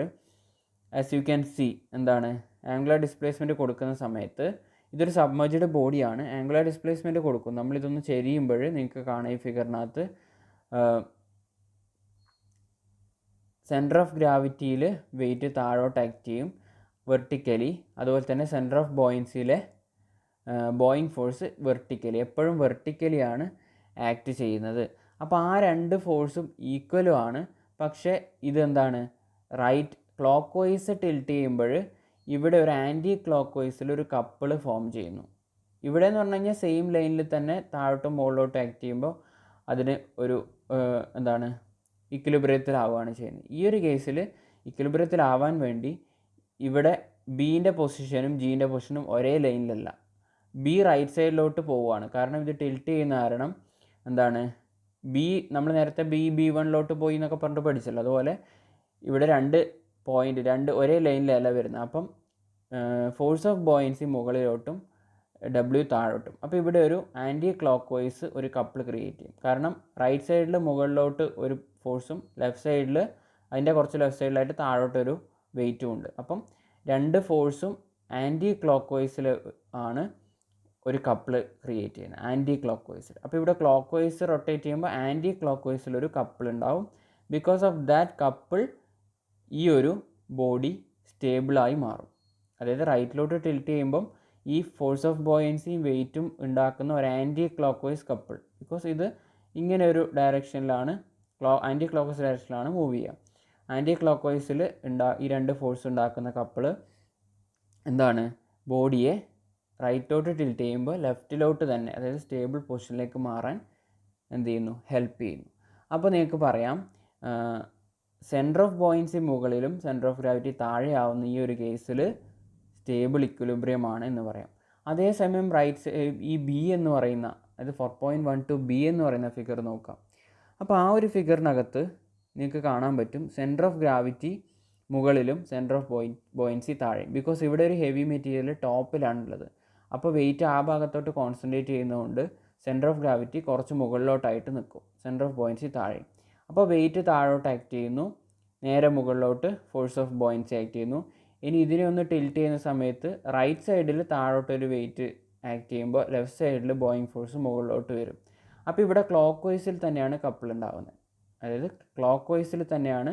ആസ് യു ക്യാൻ സി എന്താണ്, ആംഗുലാർ ഡിസ്പ്ലേസ്മെൻറ്റ് കൊടുക്കുന്ന സമയത്ത് ഇതൊരു സബ്മർജ്ഡ് ബോഡിയാണ്. ആംഗുലാർ ഡിസ്പ്ലേസ്മെൻറ്റ് കൊടുക്കും. നമ്മളിതൊന്ന് ചെരിയുമ്പോൾ നിങ്ങൾക്ക് കാണാം ഈ ഫിഗറിനകത്ത് സെൻറ്റർ ഓഫ് ഗ്രാവിറ്റിയിൽ വെയിറ്റ് താഴോട്ട് ആക്ട് ചെയ്യും വെർട്ടിക്കലി. അതുപോലെ തന്നെ സെൻറ്റർ ഓഫ് ബോയൻസിയിലെ ബോയിങ് ഫോഴ്സ് വെർട്ടിക്കലി, എപ്പോഴും വെർട്ടിക്കലിയാണ് ആക്ട് ചെയ്യുന്നത്. അപ്പോൾ ആ രണ്ട് ഫോഴ്സും ഈക്വലും ആണ്. പക്ഷേ ഇതെന്താണ്, റൈറ്റ് ക്ലോക്ക് വൈസ് ടിൽറ്റ് ചെയ്യുമ്പോൾ ഇവിടെ ഒരു ആൻറ്റി ക്ലോക്ക് വൈസിൽ ഒരു കപ്പിൾ ഫോം ചെയ്യുന്നു. ഇവിടെ എന്ന് പറഞ്ഞു കഴിഞ്ഞാൽ സെയിം ലൈനിൽ തന്നെ താഴോട്ടും മുകളിലോട്ടും ആക്ട് ചെയ്യുമ്പോൾ അതിന് ഒരു എന്താണ് ഇക്വിലിബ്രിയത്തിലാവുകയാണ് ചെയ്യുന്നത്. ഈ ഒരു കേസിൽ ഇക്വിലിബ്രിയത്തിലാവാൻ വേണ്ടി ഇവിടെ ബീൻ്റെ പൊസിഷനും ജീൻ്റെ പൊസിഷനും ഒരേ ലൈനിലല്ല. ബി റൈറ്റ് സൈഡിലോട്ട് പോവുകയാണ്. കാരണം ഇത് ടിൽറ്റ് ചെയ്യുന്ന കാരണം എന്താണ്, ബി നമ്മൾ നേരത്തെ B1 പോയി എന്നൊക്കെ പറഞ്ഞിട്ട് പഠിച്ചല്ലോ. അതുപോലെ ഇവിടെ രണ്ട് ഒരേ ലൈനിലല്ല വരുന്നത്. അപ്പം ഫോഴ്സ് ഓഫ് ബോയൻസി മുകളിലോട്ടും W താഴോട്ടും. അപ്പോൾ ഇവിടെ ഒരു ആൻറ്റി ക്ലോക്ക് വൈസ് ഒരു കപ്പിൾ ക്രിയേറ്റ് ചെയ്യും. കാരണം റൈറ്റ് സൈഡിൽ മുകളിലോട്ട് ഒരു ഫോഴ്സും ലെഫ്റ്റ് സൈഡിൽ അതിൻ്റെ കുറച്ച് ലെഫ്റ്റ് സൈഡിലായിട്ട് താഴോട്ടൊരു വെയിറ്റും ഉണ്ട്. അപ്പം രണ്ട് ഫോഴ്സും ആൻറ്റി ക്ലോക്ക് വൈസിൽ ആണ് ഒരു കപ്പിൾ ക്രിയേറ്റ് ചെയ്യുന്നത്, ആൻറ്റി ക്ലോക്ക് വൈസിൽ. അപ്പോൾ ഇവിടെ ക്ലോക്ക് വൈസ് റൊട്ടേറ്റ് ചെയ്യുമ്പോൾ ആൻറ്റി ക്ലോക്ക് വൈസിലൊരു കപ്പിൾ ഉണ്ടാവും. ബിക്കോസ് ഓഫ് ദാറ്റ് കപ്പിൾ ഈ ഒരു ബോഡി സ്റ്റേബിളായി മാറും. അതായത് റൈറ്റിലോട്ട് ടിൽറ്റ് ചെയ്യുമ്പം ഈ ഫോഴ്സ് ഓഫ് ബോയൻസിയും വെയിറ്റും ഉണ്ടാക്കുന്ന ഒരു anticlockwise couple. Because ഇത് ഇങ്ങനെ ഒരു ഡയറക്ഷനിലാണ് ആൻറ്റി ക്ലോക്ക് വൈസ് ഡയറക്ഷനിലാണ് മൂവ് ചെയ്യുക. ആൻറ്റി ക്ലോക്ക് വൈസിൽ ഈ രണ്ട് ഫോഴ്സ് ഉണ്ടാക്കുന്ന കപ്പിൾ എന്താണ്, ബോഡിയെ റൈറ്റോട്ട് ടിൽറ്റ് ചെയ്യുമ്പോൾ ലെഫ്റ്റിലോട്ട് തന്നെ, അതായത് സ്റ്റേബിൾ പൊസിഷനിലേക്ക് മാറാൻ എന്ത് ചെയ്യുന്നു, ഹെൽപ്പ് ചെയ്യുന്നു. അപ്പോൾ നിങ്ങൾക്ക് പറയാം സെൻറ്റർ ഓഫ് ബോയൻസി മുകളിലും സെൻറ്റർ ഓഫ് ഗ്രാവിറ്റി താഴെയാവുന്ന ഈ ഒരു കേസിൽ സ്റ്റേബിൾ ഇക്വിലിബ്രിയം ആണ് എന്ന് പറയാം. അതേസമയം ഈ ബി എന്ന് പറയുന്ന, അതായത് 4.12 ബി എന്ന് പറയുന്ന ഫിഗർ നോക്കാം. അപ്പോൾ ആ ഒരു ഫിഗറിനകത്ത് നിങ്ങൾക്ക് കാണാൻ പറ്റും സെൻറ്റർ ഓഫ് ഗ്രാവിറ്റി മുകളിലും സെൻറ്റർ ഓഫ് ബോയൻസി താഴെ. ബിക്കോസ് ഇവിടെ ഒരു ഹെവി മെറ്റീരിയൽ ടോപ്പിലാണുള്ളത്. അപ്പോൾ വെയിറ്റ് ആ ഭാഗത്തോട്ട് കോൺസെൻട്രേറ്റ് ചെയ്യുന്നതുകൊണ്ട് സെൻറ്റർ ഓഫ് ഗ്രാവിറ്റി കുറച്ച് മുകളിലോട്ടായിട്ട് നിൽക്കും, സെൻറ്റർ ഓഫ് ബോയൻസി താഴെ. അപ്പോൾ വെയിറ്റ് താഴോട്ട് ആക്ട് ചെയ്യുന്നു, നേരെ മുകളിലോട്ട് ഫോഴ്സ് ഓഫ് ബോയൻസി ആക്ട് ചെയ്യുന്നു. ഇനി ഇതിനെ ഒന്ന് ടിൽറ്റ് ചെയ്യുന്ന സമയത്ത് റൈറ്റ് സൈഡിൽ താഴോട്ടൊരു വെയിറ്റ് ആക്ട് ചെയ്യുമ്പോൾ ലെഫ്റ്റ് സൈഡിൽ ബോയിങ് ഫോഴ്സ് മുകളിലോട്ട് വരും. അപ്പോൾ ഇവിടെ ക്ലോക്ക് വൈസിൽ തന്നെയാണ് കപ്പിൾ ഉണ്ടാകുന്നത്, അതായത് ക്ലോക്ക് വൈസിൽ തന്നെയാണ്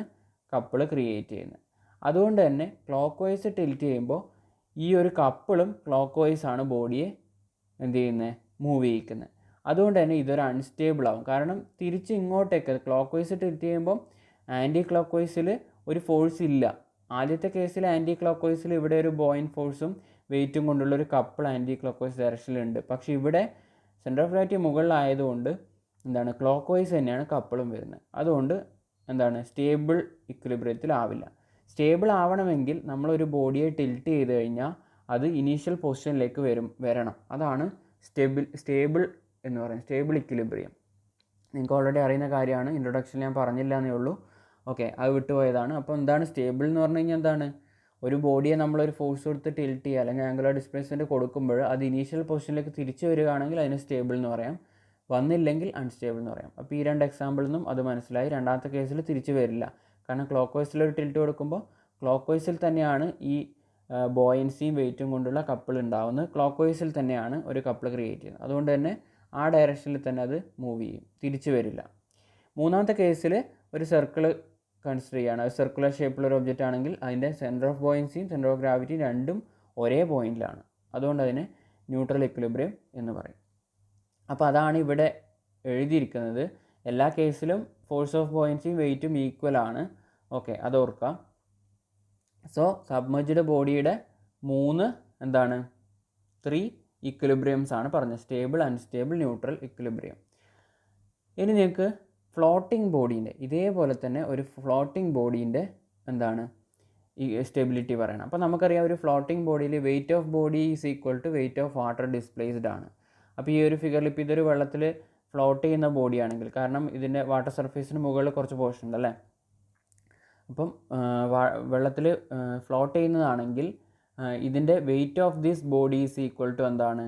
കപ്പിൾ ക്രിയേറ്റ് ചെയ്യുന്നത്. അതുകൊണ്ട് തന്നെ ക്ലോക്ക് വൈസ് ടിൽറ്റ് ചെയ്യുമ്പോൾ ഈ ഒരു കപ്പിളും ക്ലോക്ക് വൈസ് ആണ് ബോഡിയെ എന്ത് ചെയ്യുന്നത്, മൂവ് ചെയ്യിക്കുന്നത്. അതുകൊണ്ട് തന്നെ ഇതൊരു അൺസ്റ്റേബിൾ ആവും. കാരണം തിരിച്ച് ഇങ്ങോട്ടേക്ക് ക്ലോക്ക് വൈസ് ടിൽറ്റ് ചെയ്യുമ്പോൾ ആൻറ്റി ക്ലോക്ക് വൈസിൽ ഒരു ഫോഴ്സ് ഇല്ല. ആദ്യത്തെ കേസിൽ ആൻറ്റി ക്ലോക്ക് വൈസിൽ ഇവിടെ ഒരു ബോയിങ് ഫോഴ്സും വെയിറ്റും കൊണ്ടുള്ള ഒരു കപ്പിൾ ആൻറ്റി ക്ലോക്ക് വൈസ് ഡയറക്ഷനിലുണ്ട്. പക്ഷേ ഇവിടെ സെൻറ്റർ ഓഫ് ഗ്രാവിറ്റി മുകളിലായതുകൊണ്ട് എന്താണ്, ക്ലോക്ക് വൈസ് തന്നെയാണ് കപ്പിളും വരുന്നത്. അതുകൊണ്ട് എന്താണ്, സ്റ്റേബിൾ ഇക്വിലിബ്രിയത്തിലാവില്ല. സ്റ്റേബിൾ ആവണമെങ്കിൽ നമ്മളൊരു ബോഡിയെ ടിൽറ്റ് ചെയ്ത് കഴിഞ്ഞാൽ അത് ഇനീഷ്യൽ പൊസിഷനിലേക്ക് വരണം. അതാണ് സ്റ്റേബിൾ എന്ന് പറയുന്നത്, സ്റ്റേബിൾ ഇക്വിലിബ്രിയം. നിങ്ങൾക്ക് ഓൾറെഡി അറിയുന്ന കാര്യമാണ്, ഇൻട്രൊഡക്ഷനിൽ ഞാൻ പറഞ്ഞില്ല എന്നേ ഉള്ളൂ. ഓക്കെ, അത് വിട്ടുപോയതാണ്. അപ്പോൾ എന്താണ് സ്റ്റേബിൾ എന്ന് പറഞ്ഞു കഴിഞ്ഞാൽ എന്താണ്, ഒരു ബോഡിയെ നമ്മളൊരു ഫോഴ്സ് കൊടുത്ത് ടിൽറ്റ് ചെയ്യുക അല്ലെങ്കിൽ ആംഗുലർ ഡിസ്പ്ലേസ്മെൻറ്റ് കൊടുക്കുമ്പോൾ അത് ഇനീഷ്യൽ പൊസിഷനിലേക്ക് തിരിച്ചു വരികയാണെങ്കിൽ അതിന് സ്റ്റേബിൾ എന്ന് പറയാം, വന്നില്ലെങ്കിൽ അൺസ്റ്റേബിൾ എന്ന് പറയാം. അപ്പോൾ ഈ രണ്ട് എക്സാമ്പിളിൽ നിന്നും അത് മനസ്സിലായി. രണ്ടാമത്തെ കേസിൽ തിരിച്ചു വരില്ല, കാരണം ക്ലോക്ക് വൈസിലൊരു ടിൽറ്റ് കൊടുക്കുമ്പോൾ ക്ലോക്ക് വൈസിൽ തന്നെയാണ് ഈ ബോയൻസിയും വെയിറ്റും കൊണ്ടുള്ള കപ്പിൾ ഉണ്ടാവുന്നത്. ക്ലോക്ക് വൈസിൽ തന്നെയാണ് ഒരു കപ്പിൾ ക്രിയേറ്റ് ചെയ്യുന്നത്. അതുകൊണ്ട് തന്നെ ആ ഡയറക്ഷനിൽ തന്നെ അത് മൂവ് ചെയ്യും, തിരിച്ചു വരില്ല. മൂന്നാമത്തെ കേസിൽ ഒരു സർക്കിൾ കൺസിഡർ ചെയ്യുകയാണ്. അത് സർക്കുലർ ഷേപ്പിലൊരു ഒബ്ജക്റ്റ് ആണെങ്കിൽ അതിൻ്റെ സെൻറ്റർ ഓഫ് ബോയൻസിയും സെൻറ്റർ ഓഫ് ഗ്രാവിറ്റിയും രണ്ടും ഒരേ പോയിന്റിലാണ്. അതുകൊണ്ട് അതിനെ ന്യൂട്രൽ ഇക്വിലിബ്രിയം എന്ന് പറയും. അപ്പോൾ അതാണ് ഇവിടെ എഴുതിയിരിക്കുന്നത്. എല്ലാ കേസിലും ഫോഴ്സ് ഓഫ് ബോയൻസിയും വെയിറ്റും ഈക്വൽ ആണ്. ഓക്കെ, അത് ഓർക്കാം. സോ സബ്മർജ്ഡ് ബോഡിയുടെ 3 എന്താണ് 3 ഇക്വിലിബ്രിയംസ് ആണ് പറഞ്ഞത്, സ്റ്റേബിൾ, അൺസ്റ്റേബിൾ, ന്യൂട്രൽ, ഇക്വിലിബ്രിയം. ഇനി നിങ്ങൾക്ക് ഫ്ലോട്ടിംഗ് ബോഡീൻ്റെ ഇതേപോലെ തന്നെ ഒരു ഫ്ലോട്ടിംഗ് ബോഡീൻ്റെ എന്താണ് ഈ സ്റ്റെബിലിറ്റി പറയണം. അപ്പോൾ നമുക്കറിയാം ഒരു ഫ്ലോട്ടിംഗ് ബോഡിയിൽ weight of body is equal to weight of water displaced ആണ്. അപ്പോൾ ഈ ഒരു ഫിഗറിൽ ഇപ്പോൾ ഇതൊരു വെള്ളത്തിൽ ഫ്ലോട്ട് ചെയ്യുന്ന ബോഡിയാണെങ്കിൽ, കാരണം ഇതിൻ്റെ വാട്ടർ സർഫേസിന് മുകളിൽ കുറച്ച് പോർഷൻ ഉണ്ട് അല്ലേ, അപ്പം വെള്ളത്തിൽ ഫ്ലോട്ട് ചെയ്യുന്നതാണെങ്കിൽ ഇതിൻ്റെ weight of this body is equal to എന്താണ്,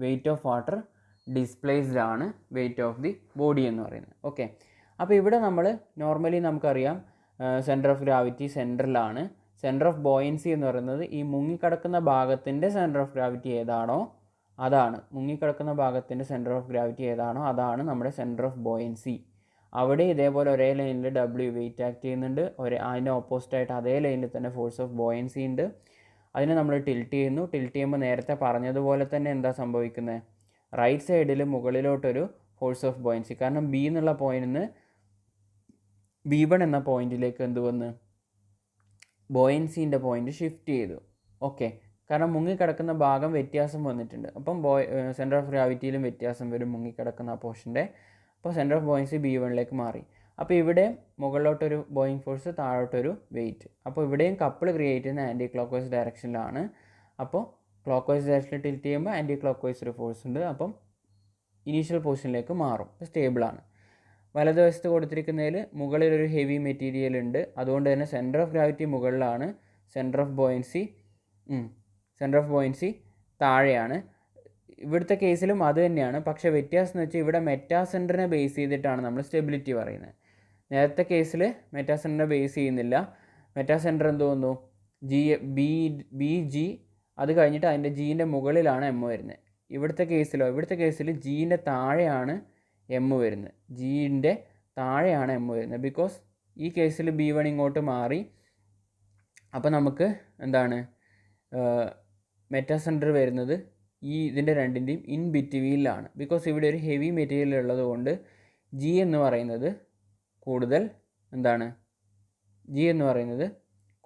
വെയിറ്റ് ഓഫ് വാട്ടർ ഡിസ്പ്ലേസ്ഡ് ആണ് വെയിറ്റ് ഓഫ് ദി ബോഡി എന്ന് പറയുന്നത്. ഓക്കെ, അപ്പോൾ ഇവിടെ നമ്മൾ നോർമലി നമുക്കറിയാം സെൻറ്റർ ഓഫ് ഗ്രാവിറ്റി സെൻറ്ററിലാണ്. സെൻറ്റർ ഓഫ് ബോയൻസി എന്ന് പറയുന്നത് ഈ മുങ്ങിക്കിടക്കുന്ന ഭാഗത്തിൻ്റെ സെൻറ്റർ ഓഫ് ഗ്രാവിറ്റി ഏതാണോ അതാണ്, മുങ്ങിക്കിടക്കുന്ന ഭാഗത്തിൻ്റെ സെൻറ്റർ ഓഫ് ഗ്രാവിറ്റി ഏതാണോ അതാണ് നമ്മുടെ സെൻറ്റർ ഓഫ് ബോയൻസി. അവിടെ ഇതേപോലെ ഒരേ ലൈനിൽ W വെയിറ്റ് ആക്ട് ചെയ്യുന്നുണ്ട്, അതിൻ്റെ ഓപ്പോസിറ്റായിട്ട് അതേ ലൈനിൽ തന്നെ ഫോഴ്സ് ഓഫ് ബോയൻസി ഉണ്ട്. അതിനെ നമ്മൾ ടിൽറ്റ് ചെയ്യുന്നു. ടിൽറ്റ് ചെയ്യുമ്പോൾ നേരത്തെ പറഞ്ഞതുപോലെ തന്നെ എന്താ സംഭവിക്കുന്നത്, റൈറ്റ് സൈഡിൽ മുകളിലോട്ടൊരു ഫോഴ്സ് ഓഫ് ബോയൻസി, കാരണം B എന്നുള്ള പോയിന്റിൽ നിന്ന് B1 എന്ന പോയിന്റിലേക്ക് എന്ത് വന്ന് ബോയൻസിൻ്റെ പോയിന്റ് ഷിഫ്റ്റ് ചെയ്തു. ഓക്കെ, കാരണം മുങ്ങിക്കിടക്കുന്ന ഭാഗം വ്യത്യാസം വന്നിട്ടുണ്ട്. അപ്പം സെൻറ്റർ ഓഫ് ഗ്രാവിറ്റിയിലും വ്യത്യാസം വരും മുങ്ങിക്കിടക്കുന്ന ആ പോർഷൻ്റെ. അപ്പോൾ സെൻറ്റർ ഓഫ് ബോയൻസി B1ലേക്ക് മാറി. അപ്പോൾ ഇവിടെ മുകളിലോട്ടൊരു ബോയിങ് ഫോഴ്സ്, താഴോട്ടൊരു വെയിറ്റ്. അപ്പോൾ ഇവിടെയും കപ്പിൾ ക്രിയേറ്റ് ചെയ്യുന്ന ആൻറ്റി ക്ലോക്ക് വൈസ് ഡയറക്ഷനിലാണ്. അപ്പോൾ ക്ലോക്ക് വൈസ് ഡയറക്ഷനിൽ ടിൽറ്റ് ചെയ്യുമ്പോൾ ആൻറ്റി ക്ലോക്ക് വൈസ് ഒരു ഫോഴ്സ് ഉണ്ട്, അപ്പം ഇനീഷ്യൽ പൊസിഷനിലേക്ക് മാറും, സ്റ്റേബിളാണ്. വലതുവശത്ത് കൊടുത്തിരിക്കുന്നതിൽ മുകളിലൊരു ഹെവി മെറ്റീരിയൽ ഉണ്ട്, അതുകൊണ്ട് തന്നെ സെൻറ്റർ ഓഫ് ഗ്രാവിറ്റി മുകളിലാണ്, സെൻറ്റർ ഓഫ് ബോയൻസി താഴെയാണ്. ഇവിടുത്തെ കേസിലും അത് തന്നെയാണ്. പക്ഷേ വ്യത്യാസം എന്ന് വെച്ചാൽ ഇവിടെ മെറ്റാ സെൻറ്ററിനെ ബേസ് ചെയ്തിട്ടാണ് നമ്മൾ സ്റ്റെബിലിറ്റി പറയുന്നത്. നേരത്തെ കേസിൽ മെറ്റാ സെൻറ്ററിനെ ബേസ് ചെയ്യുന്നില്ല. മെറ്റാ സെൻറ്റർ എന്ത് തോന്നുന്നു, BG, അത് കഴിഞ്ഞിട്ട് അതിൻ്റെ ജീൻ്റെ മുകളിലാണ് M വരുന്നത്. ഇവിടുത്തെ കേസിൽ ജീൻ്റെ താഴെയാണ് M വരുന്നത്, ജീൻ്റെ താഴെയാണ് M വരുന്നത്. ബിക്കോസ് ഈ കേസിൽ B1 ഇങ്ങോട്ട് മാറി. അപ്പോൾ നമുക്ക് എന്താണ് മെറ്റാ സെൻറ്റർ വരുന്നത് ഇതിൻ്റെ രണ്ടിൻ്റെയും ഇൻ ബിറ്റ്വീനിലാണ്. ബിക്കോസ് ഇവിടെ ഒരു ഹെവി മെറ്റീരിയൽ ഉള്ളത് കൊണ്ട് G എന്ന് പറയുന്നത് കൂടുതൽ എന്താണ്, G എന്ന് പറയുന്നത്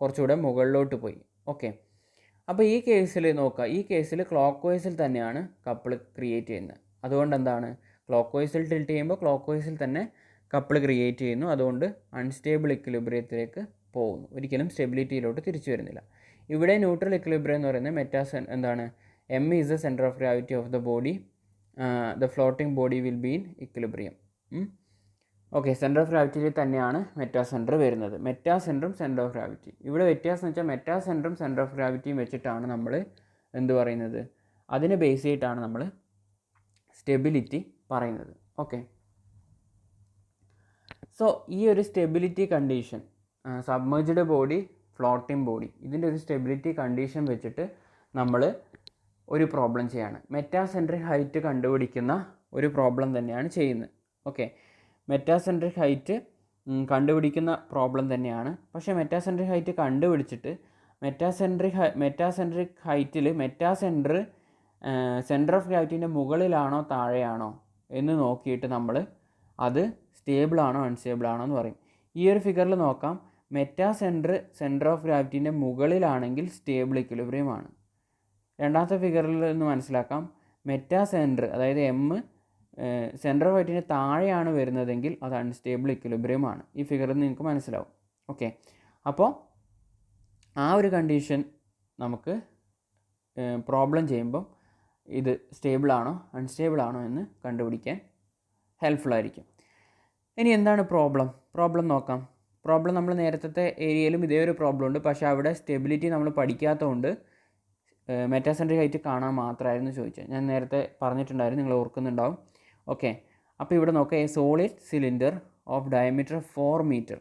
കുറച്ചുകൂടെ മുകളിലോട്ട് പോയി. ഓക്കെ, അപ്പോൾ ഈ കേസിൽ നോക്കുക, ഈ കേസിൽ ക്ലോക്ക് വൈസിൽ തന്നെയാണ് കപ്പിൾ ക്രിയേറ്റ് ചെയ്യുന്നത്. അതുകൊണ്ട് എന്താണ്, ക്ലോക്ക് വൈസിൽ ടിൽറ്റ് ചെയ്യുമ്പോൾ ക്ലോക്ക് വൈസിൽ തന്നെ കപ്പിൾ ക്രിയേറ്റ് ചെയ്യുന്നു. അതുകൊണ്ട് അൺസ്റ്റേബിൾ ഇക്വിലിബ്രിയത്തിലേക്ക് പോകുന്നു, ഒരിക്കലും സ്റ്റെബിലിറ്റിയിലോട്ട് തിരിച്ചു വരുന്നില്ല. ഇവിടെ ന്യൂട്രൽ ഇക്വിലിബ്രിയം എന്ന് പറയുന്നത് എന്താണ്, M is the center of gravity of the body, the floating body will be in equilibrium. Okay, centre of ഗ്രാവിറ്റിയിൽ തന്നെയാണ് മെറ്റാ സെൻറ്റർ വരുന്നത്. മെറ്റാ സെൻറ്ററും സെൻറ്റർ ഓഫ് ഗ്രാവിറ്റി ഇവിടെ വ്യത്യാസം എന്ന് വെച്ചാൽ മെറ്റാ സെൻറ്ററും സെൻറ്റർ ഓഫ് ഗ്രാവിറ്റിയും വെച്ചിട്ടാണ് നമ്മൾ എന്ത് പറയുന്നത്, അതിനെ ബേസ് ചെയ്തിട്ടാണ് നമ്മൾ സ്റ്റെബിലിറ്റി പറയുന്നത്. ഓക്കെ, സോ ഈ ഒരു stability condition, submerged body, floating body, ഇതിൻ്റെ ഒരു സ്റ്റെബിലിറ്റി കണ്ടീഷൻ വെച്ചിട്ട് നമ്മൾ ഒരു പ്രോബ്ലം ചെയ്യാണ്. മെറ്റാസെൻട്രിക് ഹൈറ്റ് കണ്ടുപിടിക്കുന്ന ഒരു പ്രോബ്ലം തന്നെയാണ് ചെയ്യുന്നത്. ഓക്കെ, മെറ്റാസെൻട്രിക് ഹൈറ്റ് കണ്ടുപിടിക്കുന്ന പ്രോബ്ലം തന്നെയാണ്. പക്ഷേ മെറ്റാസെൻട്രിക് ഹൈറ്റ് കണ്ടുപിടിച്ചിട്ട് മെറ്റാസെൻട്രിക് ഹൈറ്റിൽ സെൻറ്റർ ഓഫ് ഗ്രാവിറ്റീൻ്റെ മുകളിലാണോ താഴെയാണോ എന്ന് നോക്കിയിട്ട് നമ്മൾ അത് സ്റ്റേബിൾ ആണോ അൺസ്റ്റേബിൾ ആണോ എന്ന് പറയും. ഈ ഒരു ഫിഗറിൽ നോക്കാം, സെൻറ്റർ ഓഫ് ഗ്രാവിറ്റീൻ്റെ മുകളിലാണെങ്കിൽ സ്റ്റേബിൾ ഇക്വിലിബ്രിയം ആണ്. രണ്ടാമത്തെ ഫിഗറിൽ നിന്ന് മനസ്സിലാക്കാം, മെറ്റാ സെൻറ്റർ അതായത് M സെൻറ്റർ ഓഫ് ഗ്രാവിറ്റിൻ്റെ താഴെയാണ് വരുന്നതെങ്കിൽ അത് അൺസ്റ്റേബിൾ ഇക്വിലിബ്രിയം ആണ്. ഈ ഫിഗറിൽ നിന്ന് നിങ്ങൾക്ക് മനസ്സിലാവും. ഓക്കെ, അപ്പോൾ ആ ഒരു കണ്ടീഷൻ നമുക്ക് പ്രോബ്ലം ചെയ്യുമ്പം ഇത് സ്റ്റേബിൾ ആണോ അൺസ്റ്റേബിൾ ആണോ എന്ന് കണ്ടുപിടിക്കാൻ ഹെൽപ്ഫുൾ ആയിരിക്കും. ഇനി എന്താണ് പ്രോബ്ലം നോക്കാം. പ്രോബ്ലം നമ്മൾ നേരത്തെ ഏരിയയിലും ഇതേ ഒരു പ്രോബ്ലം ഉണ്ട്, പക്ഷേ അവിടെ സ്റ്റെബിലിറ്റി നമ്മൾ പഠിക്കാത്തതുകൊണ്ട് മെറ്റാസെൻട്രിക് ഹൈറ്റ് കാണാൻ മാത്രമായിരുന്നു ചോദിച്ചത്. ഞാൻ നേരത്തെ പറഞ്ഞിട്ടുണ്ടായിരുന്നു, നിങ്ങൾ ഓർക്കുന്നുണ്ടാവും. ഓക്കെ, അപ്പോൾ ഇവിടെ നോക്കാം, a solid cylinder of diameter 4 metre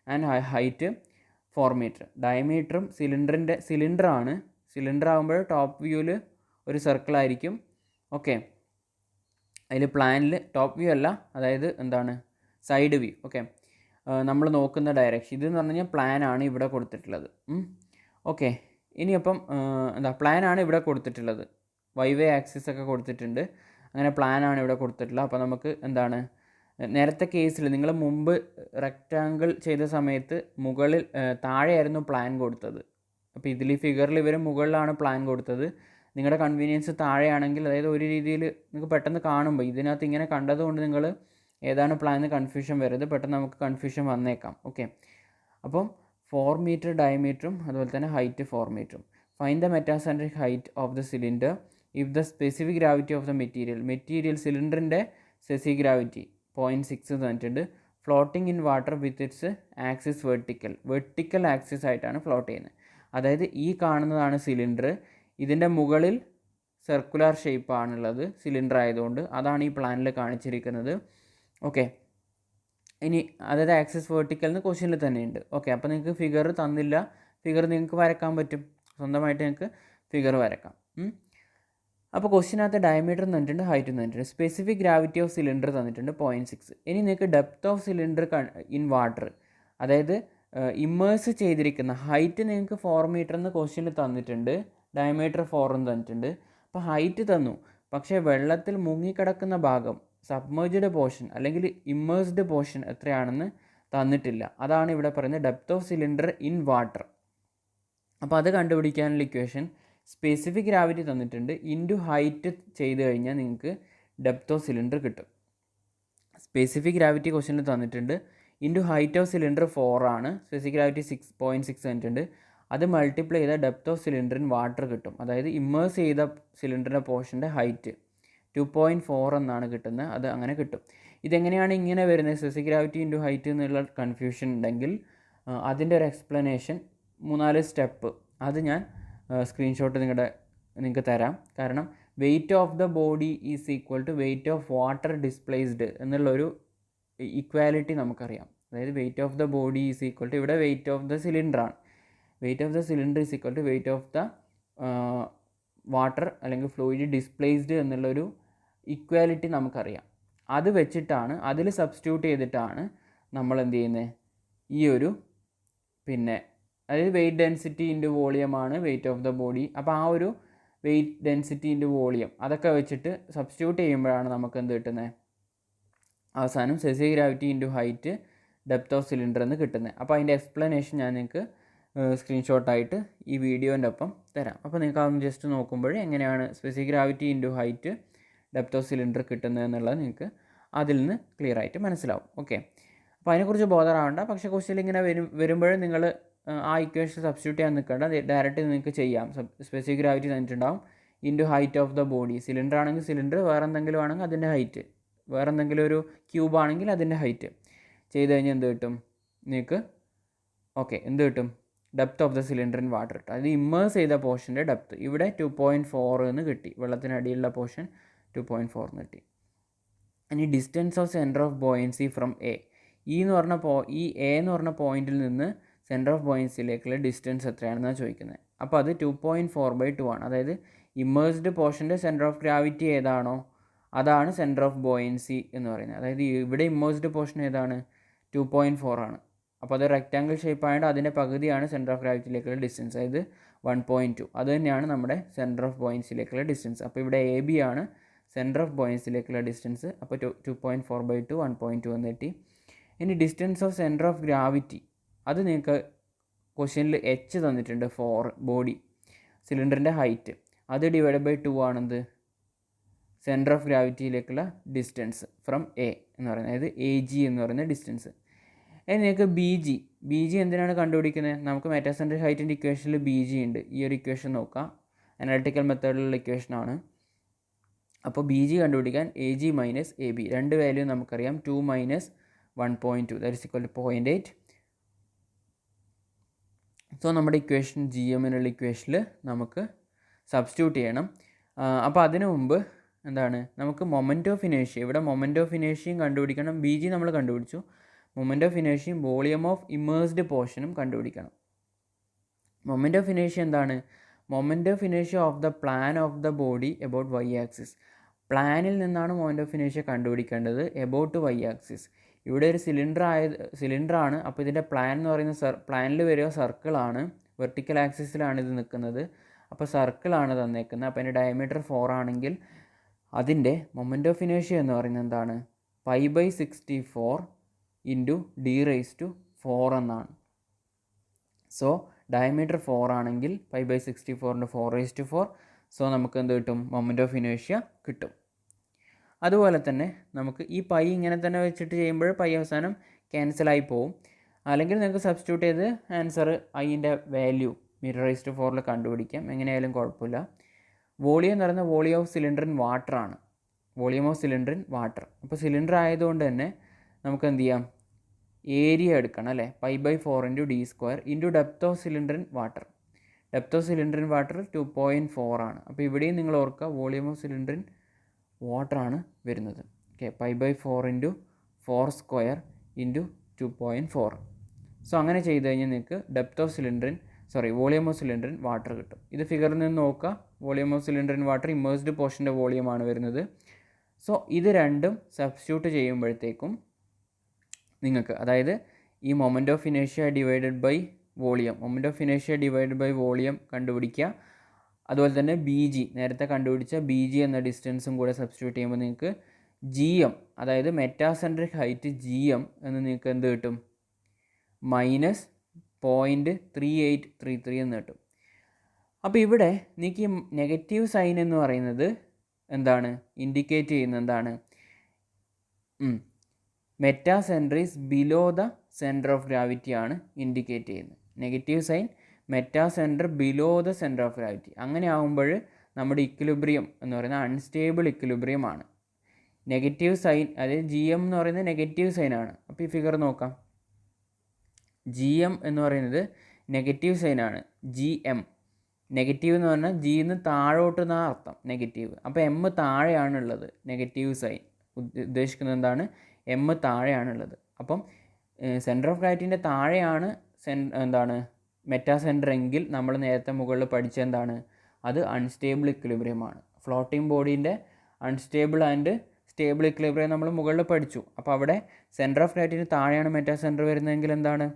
and height 4 metre. ഡയമീറ്ററും സിലിണ്ടറാണ്. സിലിണ്ടർ ആകുമ്പോൾ ടോപ്പ് വ്യൂവിൽ ഒരു സർക്കിളായിരിക്കും. ഓക്കെ, അതിൽ പ്ലാനിൽ ടോപ്പ് വ്യൂ അല്ല, അതായത് എന്താണ് സൈഡ് വ്യൂ. ഓക്കെ, നമ്മൾ നോക്കുന്ന ഡയറക്ഷൻ ഇതെന്ന് പറഞ്ഞു കഴിഞ്ഞാൽ പ്ലാനാണ് ഇവിടെ കൊടുത്തിട്ടുള്ളത്. ഓക്കെ, ഇനിയപ്പം പ്ലാനാണ് ഇവിടെ കൊടുത്തിട്ടുള്ളത്, വൈവേ ആക്സിസ് ഒക്കെ കൊടുത്തിട്ടുണ്ട്, അങ്ങനെ പ്ലാനാണ് ഇവിടെ കൊടുത്തിട്ടുള്ളത്. അപ്പോൾ നമുക്ക് എന്താണ്, നേരത്തെ കേസിൽ നിങ്ങൾ മുമ്പ് റെക്റ്റാങ്കിൾ ചെയ്ത സമയത്ത് താഴെയായിരുന്നു പ്ലാൻ കൊടുത്തത്. അപ്പോൾ ഇതിൽ ഈ ഫിഗറിൽ ഇവർ മുകളിലാണ് പ്ലാൻ കൊടുത്തത്, നിങ്ങളുടെ കൺവീനിയൻസ് താഴെയാണെങ്കിൽ, അതായത് ഒരു രീതിയിൽ നിങ്ങൾക്ക് പെട്ടെന്ന് കാണുമ്പോൾ ഇതിനകത്ത് ഇങ്ങനെ കണ്ടതുകൊണ്ട് നിങ്ങൾ ഏതാണ് പ്ലാൻ എന്ന് കൺഫ്യൂഷൻ വരരുത്, പെട്ടെന്ന് നമുക്ക് കൺഫ്യൂഷൻ വന്നേക്കാം. ഓക്കെ, അപ്പം 4 മീറ്റർ ഡയമീറ്ററും അതുപോലെ തന്നെ ഹൈറ്റ് 4 മീറ്ററും. Find the metacentric height of the cylinder if the specific gravity of the material സിലിണ്ടറിൻ്റെ സ്പെസിഫിക് ഗ്രാവിറ്റി 0.6 തന്നിട്ടുണ്ട്. Floating in water with its axis vertical axis ആയിട്ടാണ് ഫ്ലോട്ട് ചെയ്യുന്നത്. അതായത് ഈ കാണുന്നതാണ് സിലിണ്ടർ, ഇതിൻ്റെ മുകളിൽ സർക്കുലർ ഷേപ്പാണുള്ളത് സിലിണ്ടർ ആയതുകൊണ്ട്, അതാണ് ഈ പ്ലാനിൽ കാണിച്ചിരിക്കുന്നത്. ഓക്കെ, ഇനി അതായത് ആക്സിസ് വെർട്ടിക്കൽ എന്ന് ക്വസ്റ്റ്യനിൽ തന്നെയുണ്ട്. ഓക്കെ, അപ്പോൾ നിങ്ങൾക്ക് ഫിഗർ തന്നില്ല, ഫിഗർ നിങ്ങൾക്ക് വരക്കാൻ പറ്റും, സ്വന്തമായിട്ട് നിങ്ങൾക്ക് ഫിഗർ വരക്കാം. അപ്പോൾ ക്വസ്റ്റ്യനകത്ത് ഡയമീറ്റർ തന്നിട്ടുണ്ട്, ഹൈറ്റ് തന്നിട്ടുണ്ട്, സ്പെസിഫിക് ഗ്രാവിറ്റി ഓഫ് സിലിണ്ടർ തന്നിട്ടുണ്ട് 0.6. ഇനി നിങ്ങൾക്ക് depth of cylinder in water, അതായത് ഇമ്മേഴ്സ് ചെയ്തിരിക്കുന്ന ഹൈറ്റ് നിങ്ങൾക്ക് 4 മീറ്റർ എന്ന് ക്വസ്റ്റ്യനിൽ തന്നിട്ടുണ്ട്, ഡയമീറ്റർ 4 എന്ന് തന്നിട്ടുണ്ട്. അപ്പോൾ ഹൈറ്റ് തന്നു, പക്ഷേ വെള്ളത്തിൽ മുങ്ങിക്കിടക്കുന്ന ഭാഗം സബ്മേർജ്ഡ് പോർഷൻ അല്ലെങ്കിൽ ഇമ്മേഴ്സ്ഡ് പോർഷൻ എത്രയാണെന്ന് തന്നിട്ടില്ല. അതാണ് ഇവിടെ പറയുന്നത് depth of cylinder in water. അപ്പോൾ അത് കണ്ടുപിടിക്കാനുള്ള ഇക്വേഷൻ സ്പെസിഫിക് ഗ്രാവിറ്റി തന്നിട്ടുണ്ട്, ഇൻറ്റു ഹൈറ്റ് ചെയ്ത് കഴിഞ്ഞാൽ നിങ്ങൾക്ക് ഡെപ്ത് ഓഫ് സിലിണ്ടർ കിട്ടും. സ്പെസിഫിക് ഗ്രാവിറ്റി ക്വസ്റ്റ്യനിൽ തന്നിട്ടുണ്ട്, ഇൻറ്റു ഹൈറ്റ് ഓഫ് സിലിണ്ടർ 4 ആണ്, സ്പെസിഫിക് ഗ്രാവിറ്റി 6.6 തന്നിട്ടുണ്ട്. അത് മൾട്ടിപ്ലൈ ചെയ്താൽ depth of cylinder in water കിട്ടും. അതായത് ഇമ്മേഴ്സ് ചെയ്ത സിലിണ്ടറിൻ്റെ പോർഷൻ്റെ ഹൈറ്റ് 2.4 എന്നാണ് കിട്ടുന്നത്, അത് അങ്ങനെ കിട്ടും. ഇതെങ്ങനെയാണ് ഇങ്ങനെ വരുന്നത്, സ്പെസിഫിക് ഗ്രാവിറ്റി ഇൻറ്റു ഹൈറ്റ് എന്നുള്ള കൺഫ്യൂഷൻ ഉണ്ടെങ്കിൽ അതിൻ്റെ ഒരു എക്സ്പ്ലനേഷൻ 3-4 സ്റ്റെപ്പ് അത് ഞാൻ സ്ക്രീൻഷോട്ട് നിങ്ങൾക്ക് തരാം. കാരണം weight of the body is equal to weight of water displaced എന്നുള്ളൊരു ഇക്വാലിറ്റി നമുക്കറിയാം. അതായത് weight of the body is equal to, ഇവിടെ വെയിറ്റ് ഓഫ് ദ സിലിണ്ടറാണ്, weight of the cylinder is equal to weight of the water അല്ലെങ്കിൽ fluid displaced എന്നുള്ളൊരു equality നമുക്കറിയാം. അത് വെച്ചിട്ടാണ്, അതിൽ സബ്സ്റ്റിറ്റ്യൂട്ട് ചെയ്തിട്ടാണ് നമ്മൾ എന്ത് ചെയ്യുന്നത്, ഈ ഒരു അതായത് വെയിറ്റ് ഡെൻസിറ്റി ഇൻറ്റു വോളിയമാണ് വെയിറ്റ് ഓഫ് ദ ബോഡി. അപ്പോൾ ആ ഒരു വെയിറ്റ് ഡെൻസിറ്റി ഇൻറ്റു വോളിയം അതൊക്കെ വെച്ചിട്ട് സബ്സ്റ്റിറ്റ്യൂട്ട് ചെയ്യുമ്പോഴാണ് നമുക്ക് എന്ത് കിട്ടുന്നത്, അവസാനം specific gravity into height depth of cylinder എന്ന് കിട്ടുന്നത്. അപ്പോൾ അതിൻ്റെ എക്സ്പ്ലനേഷൻ ഞാൻ നിങ്ങൾക്ക് സ്ക്രീൻഷോട്ടായിട്ട് ഈ വീഡിയോൻ്റെ ഒപ്പം തരാം. അപ്പോൾ നിങ്ങൾക്ക് അതൊന്ന് ജസ്റ്റ് നോക്കുമ്പോൾ എങ്ങനെയാണ് specific gravity into height depth of cylinder കിട്ടുന്നത് എന്നുള്ളത് നിങ്ങൾക്ക് അതിൽ നിന്ന് ക്ലിയർ ആയിട്ട് മനസ്സിലാവും. ഓക്കെ, അപ്പോൾ അതിനെക്കുറിച്ച് ബോധറാവണ്ട. പക്ഷേ ക്വസ്റ്റ്യൻ ഇങ്ങനെ വരുമ്പോൾ നിങ്ങൾ ആ ഇക്വേഷൻ സബ്സ്റ്റിറ്റ്യൂട്ട് ചെയ്യാൻ നിൽക്കേണ്ട, ഡയറക്റ്റ് നിങ്ങൾക്ക് ചെയ്യാം. സ്പെസിഫിക് ഗ്രാവിറ്റി തന്നിട്ടുണ്ടാവും, into height of the body, cylinder ആണെങ്കിൽ സിലിണ്ടർ, വേറെ എന്തെങ്കിലും ആണെങ്കിൽ അതിൻ്റെ ഹൈറ്റ്, വേറെ എന്തെങ്കിലും ഒരു ക്യൂബ് ആണെങ്കിൽ അതിൻ്റെ ഹൈറ്റ് ചെയ്ത് കഴിഞ്ഞാൽ എന്ത് കിട്ടും നിങ്ങൾക്ക്, ഓക്കെ, എന്ത് കിട്ടും, depth of the cylinder in water കിട്ടും. അത് ഇമ്മേഴ്സ് ചെയ്ത പോർഷൻ്റെ ഡെപ്ത് ഇവിടെ 2.4 എന്ന് കിട്ടി, വെള്ളത്തിനടിയിലുള്ള പോർഷൻ 2.4 എന്ന് കിട്ടി. ഇനി distance of centre of buoyancy from A, ഈ എന്ന് പറഞ്ഞ പോയിന്റിൽ നിന്ന് സെൻറ്റർ ഓഫ് ബോയൻസിയിലേക്കുള്ള ഡിസ്റ്റൻസ് എത്രയാണെന്നാണ് ചോദിക്കുന്നത്. അപ്പോൾ അത് 2.4/2 ആണ്. അതായത് ഇമ്മേഴ്സ്ഡ് പോർഷൻ്റെ സെൻറ്റർ ഓഫ് ഗ്രാവിറ്റി ഏതാണോ അതാണ് സെൻറ്റർ ഓഫ് ബോയൻസി എന്ന് പറയുന്നത്. അതായത് ഇവിടെ ഇമ്മേഴ്സ്ഡ് പോർഷൻ ഏതാണ്, 2.4 ആണ്. അപ്പോൾ അത് റെക്റ്റാങ്കിൾ ഷേപ്പ് ആയതുകൊണ്ട് അതിൻ്റെ പകുതിയാണ് സെൻറ്റർ ഓഫ് ഗ്രാവിറ്റിയിലേക്കുള്ള ഡിസ്റ്റൻസ്, അതായത് 1.2. അത് തന്നെയാണ് നമ്മുടെ സെൻറ്റർ ഓഫ് ബോയൻസിയിലേക്കുള്ള ഡിസ്റ്റൻസ്. അപ്പോൾ ഇവിടെ AB ആണ് സെൻറ്റർ ഓഫ് ബോയൻസിയിലേക്കുള്ള ഡിസ്റ്റൻസ്. അപ്പോൾ 2.4/2 1.2 എന്ന് കിട്ടി. ഇനി distance of centre of gravity, അത് നിങ്ങൾക്ക് ക്വസ്റ്റ്യനിൽ H തന്നിട്ടുണ്ട്, 4 ബോഡി സിലിണ്ടറിൻ്റെ ഹൈറ്റ്, അത് /2 ആണെന്ത് സെൻറ്റർ ഓഫ് ഗ്രാവിറ്റിയിലേക്കുള്ള ഡിസ്റ്റൻസ് ഫ്രം എ എന്ന് പറയുന്നത്, അതായത് AG എന്ന് പറയുന്ന ഡിസ്റ്റൻസ്. ഇനി നിങ്ങൾക്ക് BG എന്തിനാണ് കണ്ടുപിടിക്കുന്നത്, നമുക്ക് മെറ്റാസെൻട്രിക് ഹൈറ്റിൻ്റെ ഇക്വേഷനിൽ BG ഉണ്ട്. ഈ ഒരു ഇക്വേഷൻ നോക്കാം, അനാലിറ്റിക്കൽ മെത്തേഡിലുള്ള ഇക്വേഷനാണ്. അപ്പോൾ BG കണ്ടുപിടിക്കാൻ AG മൈനസ് AB, രണ്ട് വാല്യൂ നമുക്കറിയാം, 2 minus 1.2 that is equal to 0.8. So നമ്മുടെ ഇക്വേഷൻ GM-നുള്ള ഇക്വേഷനിൽ നമുക്ക് സബ്സ്റ്റിറ്റ്യൂട്ട് ചെയ്യണം. അപ്പോൾ അതിനു മുമ്പ് എന്താണ്, നമുക്ക് മൊമെൻറ്റ് ഓഫ് ഇനേഷ്യ, ഇവിടെ മൊമെൻറ്റ് ഓഫ് ഇനേഷ്യയും കണ്ടുപിടിക്കണം. BG നമ്മൾ കണ്ടുപിടിച്ചു, മൊമെൻറ്റ് ഓഫ് ഇനേഷ്യയും വോളിയം ഓഫ് ഇമേഴ്സ്ഡ് പോർഷനും കണ്ടുപിടിക്കണം. മൊമെൻറ്റ് ഓഫ് ഇനേഷ്യ എന്താണ്, മൊമെൻറ്റ് ഓഫ് ഇനേഷ്യ of the plan of the body about y axis. പ്ലാനിൽ നിന്നാണ് മൊമെൻറ്റ് ഓഫ് ഇനേഷ്യ കണ്ടുപിടിക്കേണ്ടത് എബൌട്ട് y ആക്സിസ്. ഇവിടെ ഒരു സിലിണ്ടറാണ്. അപ്പോൾ ഇതിൻ്റെ പ്ലാൻ എന്ന് പറയുന്ന പ്ലാനിൽ വരിക സർക്കിളാണ്, വെർട്ടിക്കൽ ആക്സിസിലാണ് ഇത് നിൽക്കുന്നത്. അപ്പോൾ സർക്കിളാണ് തന്നേക്കുന്നത്. അപ്പോൾ അതിൻ്റെ ഡയമീറ്റർ 4 ആണെങ്കിൽ അതിൻ്റെ മൊമെൻറ്റ് ഓഫ് ഇനേഷ്യ എന്ന് പറയുന്നത് എന്താണ്, π/64 ഇൻറ്റു d⁴ എന്നാണ്. സോ ഡയമീറ്റർ 4 ആണെങ്കിൽ π/64 4/4 സോ നമുക്ക് എന്ത് കിട്ടും? മൊമെൻ്റ് ഓഫ് ഇനേഷ്യ കിട്ടും. അതുപോലെ തന്നെ നമുക്ക് ഈ പൈ ഇങ്ങനെ തന്നെ വെച്ചിട്ട് ചെയ്യുമ്പോൾ പൈ അവസാനം ക്യാൻസലായി പോവും. അല്ലെങ്കിൽ നിങ്ങൾക്ക് സബ്സ്റ്റിറ്റ്യൂട്ട് ചെയ്ത് ആൻസർ ഐൻ്റെ വാല്യൂ μ⁴ കണ്ടുപിടിക്കാം. എങ്ങനെയായാലും കുഴപ്പമില്ല. വോളിയം എന്ന് പറയുന്നത് volume of cylinder in water ആണ്. Volume of cylinder in water. അപ്പോൾ സിലിണ്ടർ ആയതുകൊണ്ട് തന്നെ നമുക്ക് എന്ത് ചെയ്യാം? ഏരിയ എടുക്കണം അല്ലേ? π/4 × d² into depth of cylinder in water. Depth of cylinder in water 2.4 ആണ്. അപ്പോൾ ഇവിടെയും നിങ്ങൾ ഓർക്കുക volume of cylinder in water ആണ് വരുന്നത്. Okay, π/4 × 4² into 2.4. സോ അങ്ങനെ ചെയ്ത് കഴിഞ്ഞാൽ നിങ്ങൾക്ക് depth of cylinder in volume of cylinder in water കിട്ടും. ഇത് ഫിഗറിൽ നിന്ന് നോക്കുക. Volume of cylinder in water immersed പോർഷൻ്റെ വോളിയമാണ് വരുന്നത്. സോ ഇത് രണ്ടും സബ്സ്റ്റിറ്റ്യൂട്ട് ചെയ്യുമ്പോഴത്തേക്കും നിങ്ങൾക്ക്, അതായത് ഈ മൊമെൻ്റ് ഓഫ് ഇനേഷ്യ ഡിവൈഡഡ് ബൈ വോളിയം കണ്ടുപിടിക്കുക. അതുപോലെ തന്നെ BG, നേരത്തെ കണ്ടുപിടിച്ച BG എന്ന ഡിസ്റ്റൻസും കൂടെ സബ്സ്റ്റിറ്റ്യൂട്ട് ചെയ്യുമ്പോൾ നിങ്ങൾക്ക് GM, അതായത് മെറ്റാസെൻട്രിക് ഹൈറ്റ് GM എന്ന് നിങ്ങൾക്ക് എന്ത് കിട്ടും? -0.3833 എന്ന് കിട്ടും. അപ്പോൾ ഇവിടെ നിങ്ങൾക്ക് ഈ നെഗറ്റീവ് സൈൻ എന്ന് പറയുന്നത് എന്താണ് ഇൻഡിക്കേറ്റ് ചെയ്യുന്നത്? എന്താണ്? Metacentre is below the centre of gravity ആണ് ഇൻഡിക്കേറ്റ് ചെയ്യുന്നത്. Negative sign metacentre below the centre of gravity. അങ്ങനെ ആകുമ്പോൾ നമ്മുടെ ഇക്വിലിബ്രിയം എന്ന് പറയുന്നത് അൺസ്റ്റേബിൾ ഇക്വിലിബ്രിയം ആണ്. നെഗറ്റീവ് സൈൻ, അതായത് GM എന്ന് പറയുന്നത് നെഗറ്റീവ് സൈനാണ്. അപ്പോൾ ഈ ഫിഗർ നോക്കാം. GM എന്ന് പറയുന്നത് നെഗറ്റീവ് സൈനാണ്. GM നെഗറ്റീവ് എന്ന് പറഞ്ഞാൽ Gന്ന് താഴോട്ട് എന്നാണ് അർത്ഥം, നെഗറ്റീവ്. അപ്പോൾ M താഴെയാണുള്ളത്. നെഗറ്റീവ് സൈൻ ഉദ്ദേശിക്കുന്നത് എന്താണ്? M താഴെയാണുള്ളത്. അപ്പം സെൻറ്റർ ഓഫ് ഗ്രാവിറ്റീൻ്റെ താഴെയാണ് എന്താണ് മെറ്റാസെൻറ്റർ എങ്കിൽ നമ്മൾ നേരത്തെ മുകളിൽ പഠിച്ച എന്താണ്? അത് അൺസ്റ്റേബിൾ ഇക്വിലിബ്രിയമാണ്. ഫ്ലോട്ടിംഗ് ബോഡീൻ്റെ അൺസ്റ്റേബിൾ ആൻഡ് സ്റ്റേബിൾ ഇക്വിലിബ്രിയം നമ്മൾ മുകളിൽ പഠിച്ചു. അപ്പോൾ അവിടെ സെൻറ്റർ ഓഫ് ഗ്രാവിറ്റീന് താഴെയാണ് മെറ്റാസെൻറ്റർ വരുന്നതെങ്കിൽ എന്താണ്?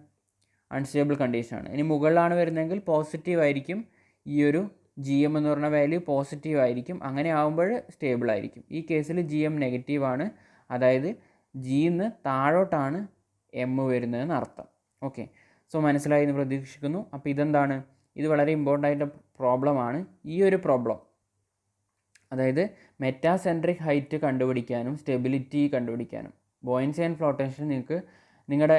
അൺസ്റ്റേബിൾ കണ്ടീഷനാണ്. ഇനി മുകളിലാണ് വരുന്നതെങ്കിൽ പോസിറ്റീവ് ആയിരിക്കും. ഈ ഒരു GM എന്ന് പറഞ്ഞ വാല്യൂ പോസിറ്റീവ് ആയിരിക്കും. അങ്ങനെ ആകുമ്പോൾ സ്റ്റേബിൾ ആയിരിക്കും. ഈ കേസിൽ GM നെഗറ്റീവാണ്, അതായത് Gന്ന് താഴോട്ടാണ് M വരുന്നതെന്ന് അർത്ഥം. ഓക്കെ, സോ മനസ്സിലായി എന്ന് പ്രതീക്ഷിക്കുന്നു. അപ്പോൾ ഇതെന്താണ്? ഇത് വളരെ ഇമ്പോർട്ടൻ്റ് ആയിട്ട് പ്രോബ്ലമാണ്. ഈ ഒരു പ്രോബ്ലം, അതായത് മെറ്റാസെൻട്രിക് ഹൈറ്റ് കണ്ടുപിടിക്കാനും സ്റ്റെബിലിറ്റി കണ്ടുപിടിക്കാനും ബോയൻസി ആൻഡ് ഫ്ലോട്ടേഷൻ നിങ്ങൾക്ക് നിങ്ങളുടെ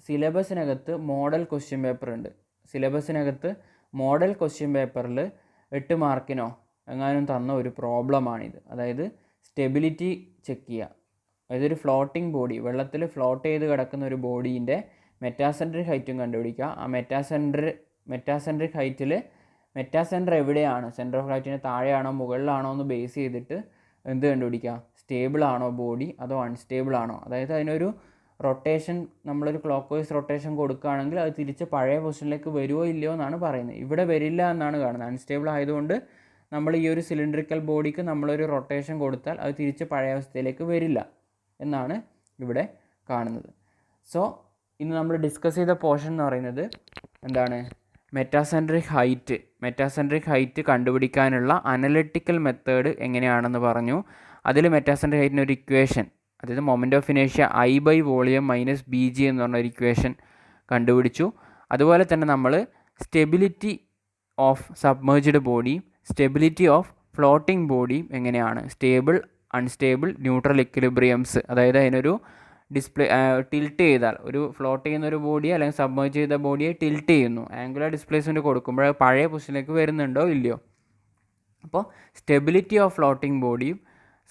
സിലബസിനകത്ത് മോഡൽ ക്വസ്റ്റ്യൻ പേപ്പർ ഉണ്ട്. സിലബസിനകത്ത് മോഡൽ ക്വസ്റ്റ്യൻ പേപ്പറിൽ 8 മാർക്കിനോ എങ്ങാനും തന്ന ഒരു പ്രോബ്ലമാണിത്. അതായത് സ്റ്റെബിലിറ്റി ചെക്ക് ചെയ്യുക. അതായത് ഒരു ഫ്ലോട്ടിംഗ് ബോഡി, വെള്ളത്തിൽ ഫ്ലോട്ട് ചെയ്ത് കിടക്കുന്ന ഒരു ബോഡീൻ്റെ മെറ്റാസെൻട്രിക് ഹൈറ്റും കണ്ടുപിടിക്കുക. ആ മെറ്റാസെൻട്രിക് ഹൈറ്റിൽ മെറ്റാസെൻറ്റർ എവിടെയാണ്, സെൻറ്റർ ഓഫ് ഗ്രാവിറ്റിൻ്റെ താഴെയാണോ മുകളിലാണോ എന്ന് ബേസ് ചെയ്തിട്ട് എന്ത് കണ്ടുപിടിക്കുക? സ്റ്റേബിൾ ആണോ ബോഡി അതോ അൺസ്റ്റേബിൾ ആണോ? അതായത് അതിനൊരു റൊട്ടേഷൻ, നമ്മളൊരു ക്ലോക്ക് വൈസ് റൊട്ടേഷൻ കൊടുക്കുകയാണെങ്കിൽ അത് തിരിച്ച് പഴയ പൊസിഷനിലേക്ക് വരുമോ ഇല്ലയോ എന്നാണ് പറയുന്നത്. ഇവിടെ വരില്ല എന്നാണ് കാണുന്നത്. അൺസ്റ്റേബിൾ ആയതുകൊണ്ട് നമ്മൾ ഈ ഒരു സിലിണ്ടറിക്കൽ ബോഡിക്ക് നമ്മളൊരു റൊട്ടേഷൻ കൊടുത്താൽ അത് തിരിച്ച് പഴയ അവസ്ഥയിലേക്ക് വരില്ല എന്നാണ് ഇവിടെ കാണുന്നത്. സോ ഇന്ന് നമ്മൾ ഡിസ്കസ് ചെയ്ത പോർഷൻ എന്ന് പറയുന്നത് എന്താണ്? മെറ്റാസെൻട്രിക് ഹൈറ്റ് കണ്ടുപിടിക്കാനുള്ള അനലിറ്റിക്കൽ മെത്തേഡ് എങ്ങനെയാണെന്ന് പറഞ്ഞു. അതിൽ മെറ്റാസെൻട്രിക് ഹൈറ്റിന് ഒരു ഇക്വേഷൻ, അതായത് മൊമെൻ്റ് ഓഫ് ഇനേഷ്യ I/വോളിയം - BG എന്ന് പറഞ്ഞ ഒരു ഇക്വേഷൻ കണ്ടുപിടിച്ചു. അതുപോലെ തന്നെ നമ്മൾ സ്റ്റെബിലിറ്റി ഓഫ് സബ്മേർജ്ഡ് ബോഡിയും സ്റ്റെബിലിറ്റി ഓഫ് ഫ്ലോട്ടിംഗ് ബോഡിയും എങ്ങനെയാണ്, സ്റ്റേബിൾ, അൺസ്റ്റേബിൾ, ന്യൂട്രൽ ഇക്വിലിബ്രിയംസ്, അതായത് അതിനൊരു ടിൽറ്റ് ചെയ്താൽ, ഒരു ഫ്ലോട്ട് ചെയ്യുന്ന ഒരു ബോഡിയെ അല്ലെങ്കിൽ സബ്മേർജ് ചെയ്ത ബോഡിയെ ടിൽറ്റ് ചെയ്യുന്നു, ആംഗുലർ ഡിസ്പ്ലേസ്മെൻറ്റ് കൊടുക്കുമ്പോൾ പഴയ പൊസിഷനിലേക്ക് വരുന്നുണ്ടോ ഇല്ലയോ. അപ്പോൾ സ്റ്റെബിലിറ്റി ഓഫ് ഫ്ലോട്ടിംഗ് ബോഡിയും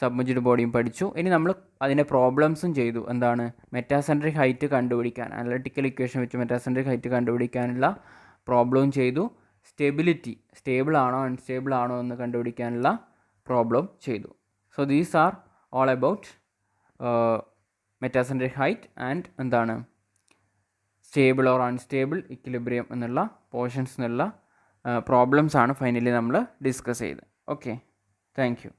സബ്മേർജ്ഡ് ബോഡിയും പഠിച്ചു. ഇനി നമ്മൾ അതിൻ്റെ പ്രോബ്ലംസും ചെയ്തു. എന്താണ്? മെറ്റാസെൻട്രിക് ഹൈറ്റ് കണ്ടുപിടിക്കാൻ, അനലിറ്റിക്കൽ ഇക്വേഷൻ വെച്ച് മെറ്റാസെൻട്രിക് ഹൈറ്റ് കണ്ടുപിടിക്കാനുള്ള പ്രോബ്ലവും ചെയ്തു. സ്റ്റെബിലിറ്റി, സ്റ്റേബിൾ ആണോ അൺസ്റ്റേബിൾ ആണോ എന്ന് കണ്ടുപിടിക്കാനുള്ള പ്രോബ്ലം ചെയ്തു. So these are all about metacentric height and എന്താണ് സ്റ്റേബിൾ ഓർ അൺസ്റ്റേബിൾ ഇക്വിലിബ്രിയം എന്നുള്ള പോർഷൻസ് എന്നുള്ള പ്രോബ്ലംസാണ് ഫൈനലി നമ്മൾ ഡിസ്കസ് ചെയ്തത്. Okay, thank you.